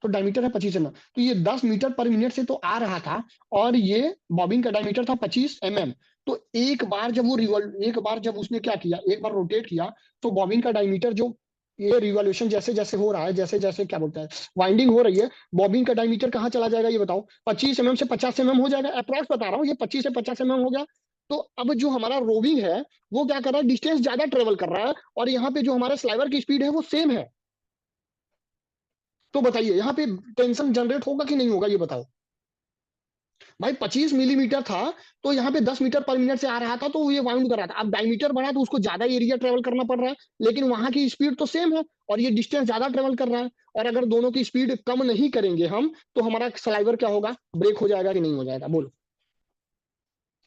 तो डायमीटर है 25 mm, तो ये 10 मीटर पर मिनट से तो आ रहा था, और ये बॉबिन का डायमीटर था 25 mm। तो एक बार जब उसने क्या किया, एक बार रोटेट किया, तो बॉबिन का डायमीटर जो, ये रिवॉल्यूशन जैसे जैसे हो रहा है, जैसे जैसे क्या बोलते हैं, वाइंडिंग हो रही है, बॉबिन का डायमीटर कहाँ चला जाएगा ये बताओ? 25 mm से 50 mm हो जाएगा, अप्रॉक्स बता रहा हूँ, ये 25 से 50 mm हो गया। तो अब जो हमारा रोविंग है, वो क्या कर रहा है, डिस्टेंस ज्यादा ट्रेवल कर रहा है, और यहाँ पे जो हमारा स्लाइवर की स्पीड है वो सेम है। तो बताइए यहाँ पे टेंशन जनरेट होगा कि नहीं होगा, ये बताओ भाई। 25 मिलीमीटर था, तो यहाँ पे 10 मीटर पर मिनट से आ रहा था, तो ये बाउंड कर रहा था। अब डायमीटर बढ़ा तो उसको ज्यादा एरिया ट्रेवल करना पड़ रहा है, लेकिन वहां की स्पीड तो सेम है, और ये डिस्टेंस ज्यादा ट्रेवल कर रहा है। और अगर दोनों की स्पीड कम नहीं करेंगे हम, तो हमारा स्लाइवर क्या होगा, ब्रेक हो जाएगा कि नहीं हो जाएगा, बोलो।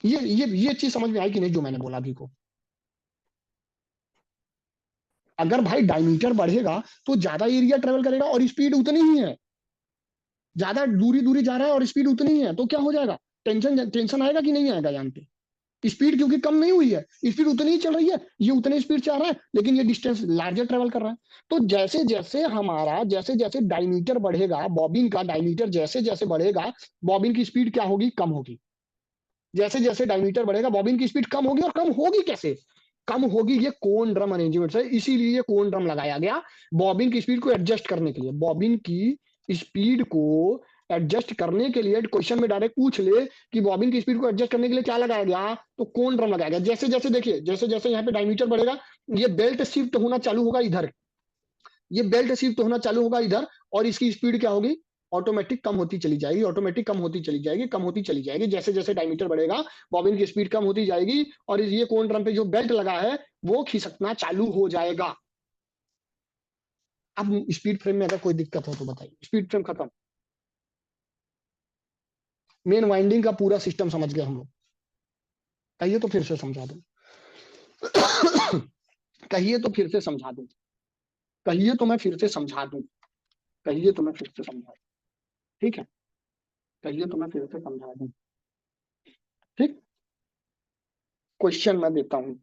ये चीज समझ में आई कि नहीं जो मैंने बोला अभी को? अगर भाई डायमीटर बढ़ेगा तो ज्यादा एरिया ट्रेवल करेगा और स्पीड उतनी ही है, ज्यादा दूरी दूरी जा रहा है और स्पीड उतनी ही है, तो क्या हो जाएगा, टेंशन टेंशन आएगा कि नहीं आएगा यहाँ पे। स्पीड क्योंकि कम नहीं हुई है, स्पीड उतनी ही चल रही है, ये उतनी स्पीड से आ रहा है, लेकिन ये डिस्टेंस लार्जर ट्रेवल कर रहा है। तो जैसे जैसे हमारा, जैसे जैसे डायमीटर बढ़ेगा, बॉबिन का डायमीटर जैसे जैसे बढ़ेगा, बॉबिन की स्पीड क्या होगी, कम होगी। जैसे जैसे डायमीटर बढ़ेगा बॉबिन की स्पीड कम होगी, और कम होगी कैसे, कम होगी ये कोन ड्रम अरेंजमेंट से, इसीलिए ये कोन ड्रम लगाया गया बॉबिन की स्पीड को एडजस्ट करने के लिए। बॉबिन की स्पीड को एडजस्ट करने के लिए क्वेश्चन में डायरेक्ट पूछ ले कि बॉबिन की स्पीड को एडजस्ट करने के लिए क्या लगाया गया, तो कोन ड्रम लगाया गया। जैसे जैसे देखिए, जैसे जैसे यहाँ पे डायमीटर बढ़ेगा, ये बेल्ट शिफ्ट होना चालू होगा इधर, ये बेल्ट शिफ्ट होना चालू होगा इधर, और इसकी स्पीड क्या होगी, ऑटोमेटिक कम होती चली जाएगी, ऑटोमेटिक कम होती चली जाएगी, कम होती चली जाएगी। जैसे जैसे डायमीटर बढ़ेगा बॉबिन की स्पीड कम होती जाएगी, और ये कोन ड्रम पे जो बेल्ट लगा है वो खिसकना चालू हो जाएगा। अब स्पीड फ्रेम में अगर कोई दिक्कत हो तो बताइए, स्पीड फ्रेम खत्म, मेन वाइंडिंग का पूरा सिस्टम समझ गए हम लोग। कहिए तो फिर से समझा दूं। कहिए तो फिर से समझा दूं। कहिए तो मैं फिर से समझा दूं। कहिए तो मैं फिर से समझा दूं। ठीक है, कहिए तो मैं फिर से समझा दूं। ठीक, क्वेश्चन मैं देता हूं।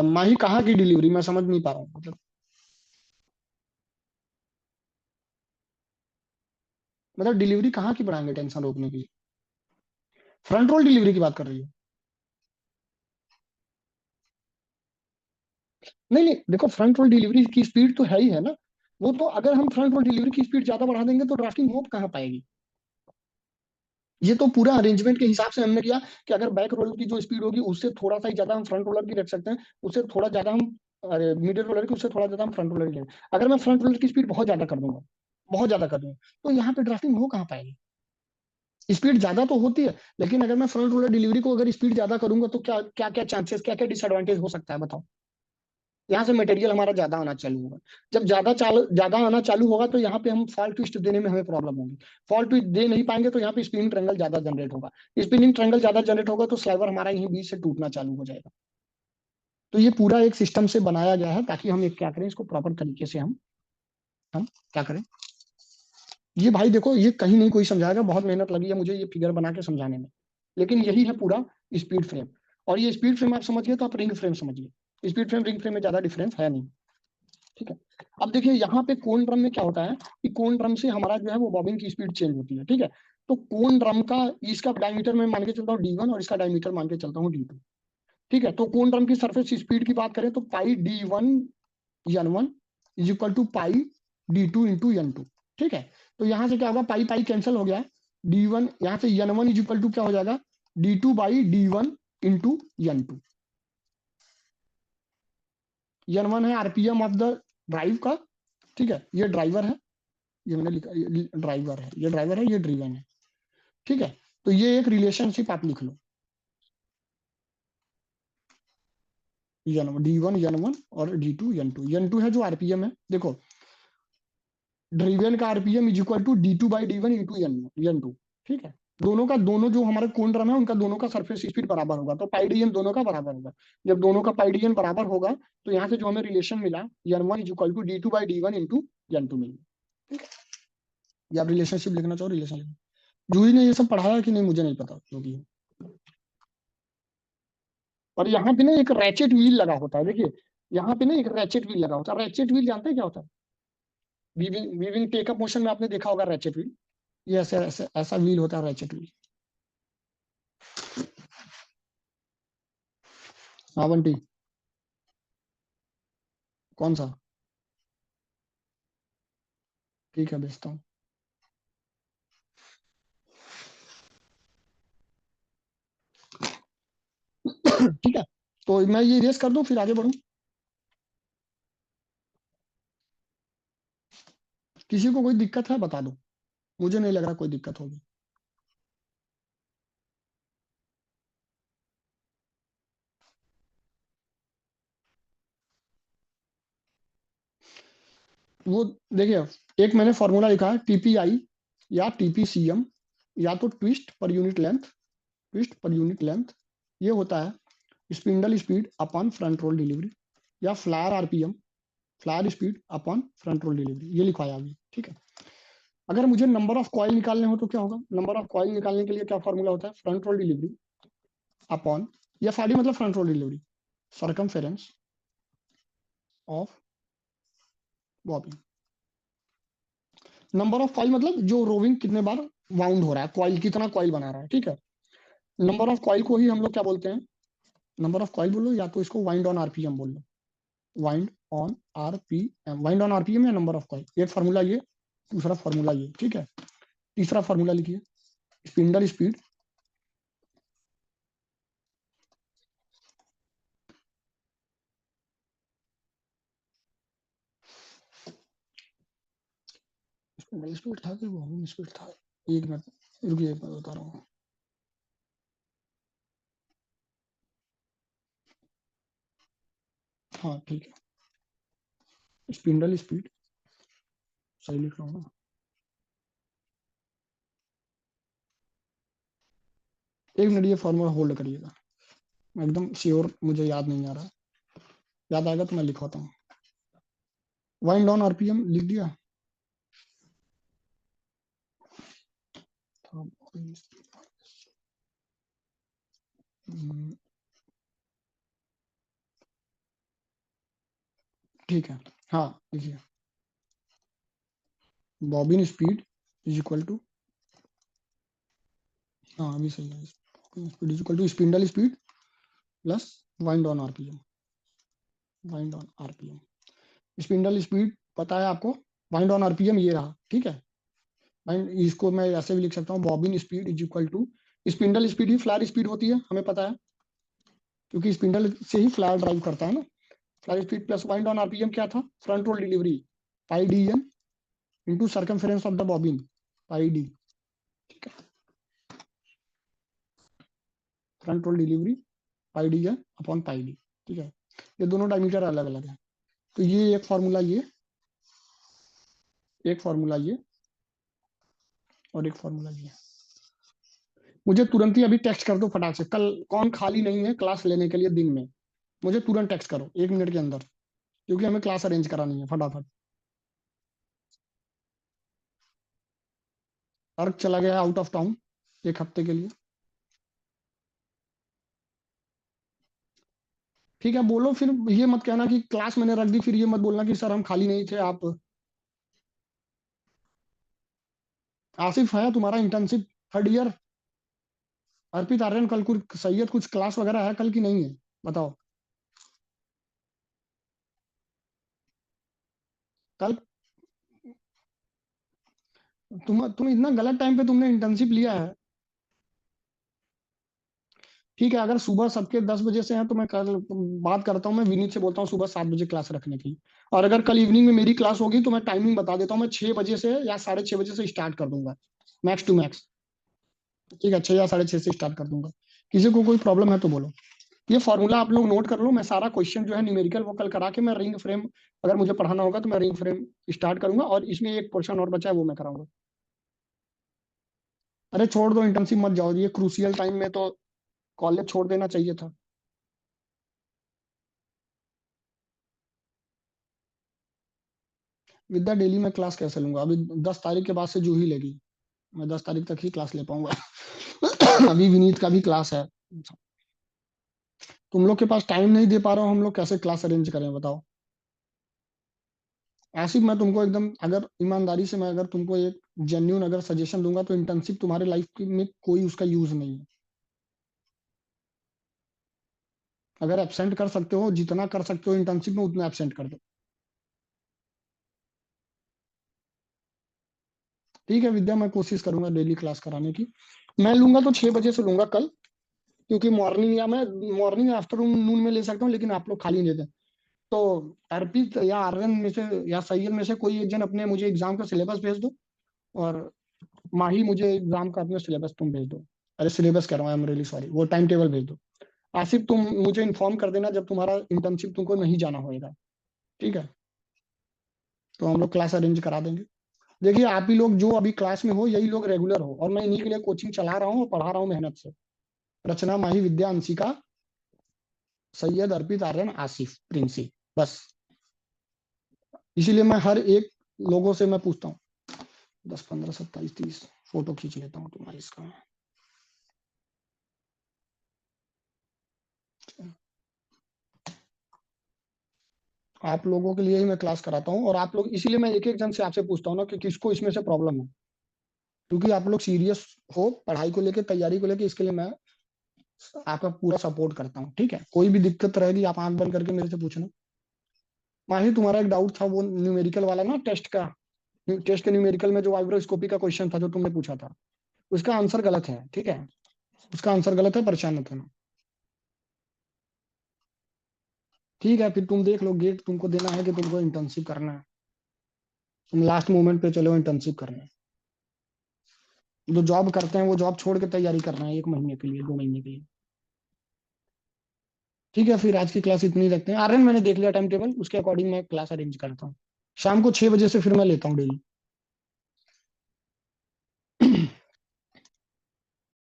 माही कहाँ की डिलीवरी, मैं समझ नहीं पा रहा हूँ मतलब। मतलब डिलीवरी कहाँ की बढ़ाएंगे टेंशन रोकने के लिए, फ्रंट रोल डिलीवरी की बात कर रही हो। नहीं नहीं, देखो फ्रंट रोल डिलीवरी की स्पीड तो है ही है ना, वो तो अगर हम फ्रंट रोल डिलीवरी की स्पीड ज्यादा बढ़ा देंगे तो ड्राफ्टिंग हो कहाँ पाएगी। ये तो पूरा अरेंजमेंट के हिसाब से हमने किया कि अगर बैक रोलर की जो स्पीड होगी उससे थोड़ा सा ही ज्यादा हम फ्रंट रोलर की रख सकते हैं, उससे थोड़ा ज्यादा हम, अरे मिडिल रोलर की, उससे थोड़ा ज्यादा हम फ्रंट रोलर की। अगर मैं फ्रंट रोलर की स्पीड बहुत ज्यादा कर दूंगा, बहुत ज्यादा कर दूंगा, तो यहाँ पे ड्राफ्टिंग हो कहाँ पाएगी। स्पीड ज्यादा तो होती है, लेकिन अगर मैं फ्रंट रोलर डिलीवरी को अगर स्पीड ज्यादा करूंगा तो क्या क्या क्या चांसेस, क्या क्या डिसएडवांटेज हो सकता है बताओ। यहाँ से मटेरियल हमारा ज्यादा आना चालू होगा, जब ज्यादा आना चालू होगा तो यहाँ पे हम फॉल्ट ट्विस्ट देने में हमें प्रॉब्लम होगी। फॉल्ट ट्विस्ट दे नहीं पाएंगे तो यहाँ पे स्पिनिंग ट्रायंगल ज्यादा जनरेट होगा, स्पिनिंग ट्रायंगल ज्यादा जनरेट होगा तो स्लाइवर हमारा यहीं बीच से टूटना चालू हो जाएगा। तो ये पूरा एक सिस्टम से बनाया गया है ताकि हम एक क्या करें, इसको प्रॉपर तरीके से हम क्या करें। ये भाई देखो, ये कहीं नहीं कोई समझाएगा, बहुत मेहनत लगी है मुझे ये फिगर बना के समझाने में, लेकिन यही है पूरा स्पीड फ्रेम। और ये स्पीड फ्रेम आप समझ गए तो आप रिंग फ्रेम समझिए, स्पीड फ्रेम रिंग फ्रेम में ज्यादा डिफरेंस है नहीं। ठीक है, अब देखिए यहाँ पे कोन ड्रम में क्या होता है कि कोन ड्रम से हमारा जो है वो बॉबिंग की स्पीड चेंज होती है। ठीक है, तो कोन ड्रम का, इसका डायमीटर मैं मान के चलता हूँ D1 और इसका डायमीटर मान के चलता हूँ D2। ठीक है, तो कोन ड्रम की सरफेस स्पीड की बात करें तो pi D1 N1 is equal to pi D2 into N2। ठीक है, तो यहाँ से क्या होगा, पाई पाई कैंसिल हो गया, D1 यहाँ से N1 इज इक्वल टू क्या हो जाएगा, D2/D1 इंटू N2। N1 है आरपीएम ऑफ द ड्राइव का। ठीक है, ये ड्राइवर है, ये मैंने लिखा, ड्राइवर है, ये ड्राइवर है, ये ड्रिवन है। ठीक है, तो ये एक रिलेशनशिप आप लिख लो, D1 N1 और D2 N2 है जो आरपीएम है। देखो, ड्रिवन का RPM is equal to D2/D1 into N2। ठीक है, दोनों का, दोनों जो हमारे कोण ड्रम है उनका दोनों का सरफेस स्पीड बराबर होगा, तो पाईडीएन दोनों का बराबर होगा। जब दोनों का पाईडीएन बराबर होगा तो यहाँ से जो हमें रिलेशन मिला, N1 is equal to D2/D1 into N2 मिलेगा। ठीक है, ये आप रिलेशनशिप लिखना चाहो रिलेशन। जूही ने ये सब पढ़ाया कि नहीं मुझे नहीं पता जो भी है। और यहाँ पे ना एक रैचेट व्हील लगा होता है, देखिए यहाँ पे ना एक रैचेट व्हील लगा होता है। रैचेट व्हील जानते हैं क्या होता है, वीविंग वीविंग टेकअप मोशन में आपने देखा होगा रैचेट व्हील, ये ऐसे ऐसे ऐसा व्हील होता है रैचेट व्हील। हाँ बंटी, कौन सा, ठीक है भेजता हूँ। ठीक है, तो मैं ये रेस कर दूं फिर आगे बढ़ूं। किसी को कोई दिक्कत है बता दो, मुझे नहीं लग रहा कोई दिक्कत होगी। वो देखिए, एक मैंने फॉर्मूला लिखा है टीपीआई या टीपीसीएम, या तो twist per unit length, twist per unit length, ये होता है spindle speed upon front roll delivery, या flyer RPM, flyer speed upon front roll delivery, ये लिखवाया अभी, ठीक है। अगर मुझे नंबर ऑफ कॉइल निकालने हो तो क्या होगा, नंबर ऑफ कॉइल निकालने के लिए क्या फॉर्मूला होता है, फ्रंट रोल डिलीवरी अपॉन, या फाड़ी मतलब front roll delivery, circumference of bobbin. Number of coil मतलब जो रोविंग कितने बार वाउंड हो रहा है, कॉइल कितना कॉइल बना रहा है, ठीक है। नंबर ऑफ कॉइल को ही हम लोग क्या बोलते हैं, नंबर ऑफ कॉइल बोलो, या तो इसको वाइंड ऑन आरपीएम बोल लो, wind on RPM, wind on RPM या नंबर ऑफ कॉइल, एक फार्मूला ये, दूसरा फार्मूला ये, ठीक है। तीसरा फार्मूला लिखिए, स्पिंडल स्पीड स्पीड था कि वो स्पीड था, एक मिनट रुकिए, एक मिनट बता रहा हूँ। हाँ ठीक है, स्पिंडल स्पीड, सही लिख रहा हूँ ना, एक मिनट ये फॉर्मूला होल्ड करिएगा, मैं एकदम श्योर, मुझे याद नहीं आ रहा, याद आएगा तो मैं लिखवाता हूँ। वाइंड ऑन आरपीएम लिख दिया, ठीक है। हाँ लिखिए, bobbin speed is equal to, हाँ अभी सही है, speed is equal to spindle speed plus wind on RPM, wind on RPM. Spindle speed पता है आपको, वाइंड ऑन आरपीएम ये रहा, ठीक है। वाइंड, इसको मैं ऐसे भी लिख सकता हूँ, bobbin speed is equal to, spindle speed ही फ्लैट स्पीड होती है, हमें पता है, क्योंकि स्पिंडल से ही फ्लैट ड्राइव करता है ना। Flat speed plus wind on RPM क्या था, front roll delivery, pi D N into circumference of the bobbin, pi D, ठीक है। Front roll delivery pi D N upon pi D, ठीक है। ये दोनों डायमीटर अलग अलग है, तो ये एक फॉर्मूला ये, एक फॉर्मूला ये, और एक फॉर्मूला ये। मुझे तुरंत ही अभी टेक्स्ट कर दो फटाक से, कल कौन खाली नहीं है क्लास लेने के लिए दिन में, मुझे तुरंत टेक्स्ट करो 1 मिनट के अंदर, क्योंकि हमें क्लास अरेंज करानी है फटाफट। अर्क चला गया आउट ऑफ टाउन 1 हफ्ते के लिए, ठीक है। बोलो फिर, ये मत कहना कि क्लास मैंने रख दी, फिर ये मत बोलना कि सर हम खाली नहीं थे आप। आसिफ है तुम्हारा इंटर्नशिप थर्ड ईयर, अर्पित आर्यन कल कुछ सैयद कुछ क्लास वगैरह है कल की नहीं है, बताओ। कल तुम इतना गलत टाइम पे तुमने इंटर्नशिप लिया है, ठीक है। अगर सुबह सबके 10 बजे से हैं तो मैं कल बात करता हूँ, मैं विनीत से बोलता हूँ सुबह 7 बजे क्लास रखने की। और अगर कल इवनिंग में मेरी क्लास होगी तो मैं टाइमिंग बता देता हूँ, मैं 6 बजे से या 6:30 बजे से स्टार्ट कर दूंगा, मैक्स टू मैक्स, ठीक है। 6 या 6:30 से स्टार्ट कर दूंगा। किसी को कोई प्रॉब्लम है तो बोलो। ये फॉर्मूला आप लोग नोट कर लो, मैं सारा क्वेश्चन जो है न्यूमेरिकल वो कल करा के मैं रिंग फ्रेम, अगर मुझे पढ़ाना होगा तो मैं रिंग फ्रेम स्टार्ट करूंगा, और इसमें एक पोर्शन और बचा है वो मैं कराऊंगा। अरे छोड़ दो, इंटर्नशिप मत जाओ, ये क्रूसियल टाइम में तो कॉलेज छोड़ देना चाहिए था। विद्या डेली में क्लास कैसे लूंगा, अभी 10 तारीख के बाद से जूही लेगी, मैं 10 तारीख तक ही क्लास ले पाऊंगा। अभी विनीत का भी क्लास है, तुम लोग के पास टाइम नहीं दे पा रहा हूँ, हम लोग कैसे क्लास अरेंज करें बताओ। ऐसे मैं तुमको एकदम, अगर ईमानदारी से मैं अगर तुमको एक जेन्यून अगर सजेशन दूंगा तो इंटर्नशिप तुम्हारे लाइफ में कोई उसका यूज नहीं है। अगर एबसेंट कर सकते हो, जितना कर सकते हो इंटर्नशिप में उतना एबसेंट कर दो, ठीक है। विद्या मैं कोशिश करूंगा डेली क्लास कराने की, मैं लूंगा तो 6 बजे से लूंगा कल, क्योंकि मॉर्निंग या मैं मॉर्निंग आफ्टरनून में ले सकता हूँ, लेकिन आप लोग खाली नहीं देते। तो अर्पित या आर्यन में से या सैयद में से कोई एक जन अपने मुझे एग्जाम का सिलेबस भेज दो, और माही मुझे एग्जाम का अपने सिलेबस तुम भेज दो, अरे सिलेबस कह रहा हूँ, आई एम रियली सॉरी, वो टाइम टेबल भेज दो। आसिफ तुम मुझे इन्फॉर्म कर देना जब तुम्हारा इंटर्नशिप तुमको नहीं जाना होगा, ठीक है। तो हम लोग क्लास अरेंज करा देंगे। देखिए आप ही लोग जो अभी क्लास में हो यही लोग रेगुलर हो, और मैं इन्हीं के लिए कोचिंग चला रहा हूँ और पढ़ा रहा हूँ मेहनत से। रचना, माही, विद्या, अंशिका, सैयद, अर्पित, आर्यन, आसिफ, प्रिंसी, बस। इसीलिए मैं हर एक लोगों से मैं पूछता हूँ। 10, 15, 27, 30 फोटो खींच लेता हूँ तुम्हारी इसका। आप लोगों के लिए ही मैं क्लास कराता हूँ, और आप लोग, इसीलिए मैं एक एक जन से आपसे पूछता हूँ ना कि किसको इसमें से प्रॉब्लम है, क्योंकि आप लोग सीरियस हो पढ़ाई को लेकर, तैयारी को लेकर, इसके लिए मैं आपका पूरा सपोर्ट करता हूँ। ठीक है, कोई भी दिक्कत रहेगी आप आंख बंद करके मेरे से पूछना। माही, तुम्हारा एक डाउट था वो न्यूमेरिकल वाला ना, टेस्ट का। टेस्ट के न्यूमेरिकल में जो वाइब्रोस्कोपी का क्वेश्चन था जो तुमने पूछा था, उसका आंसर गलत है। ठीक है, उसका आंसर गलत है, परेशान मत होना। ठीक है, फिर तुम देख लो, गेट तुमको देना है कि तुमको इंटर्नशिप करना है। तुम लास्ट मोमेंट पे चलो इंटर्नशिप करना है। जो जॉब करते हैं वो जॉब छोड़ के तैयारी करना है, 1 महीने के लिए, 2 महीने के लिए। ठीक है, फिर आज की क्लास इतनी रखते हैं। आर्यन, मैंने देख लिया टाइम टेबल, उसके अकॉर्डिंग मैं क्लास अरेंज करता हूँ। शाम को 6 बजे से फिर मैं लेता हूँ डेली।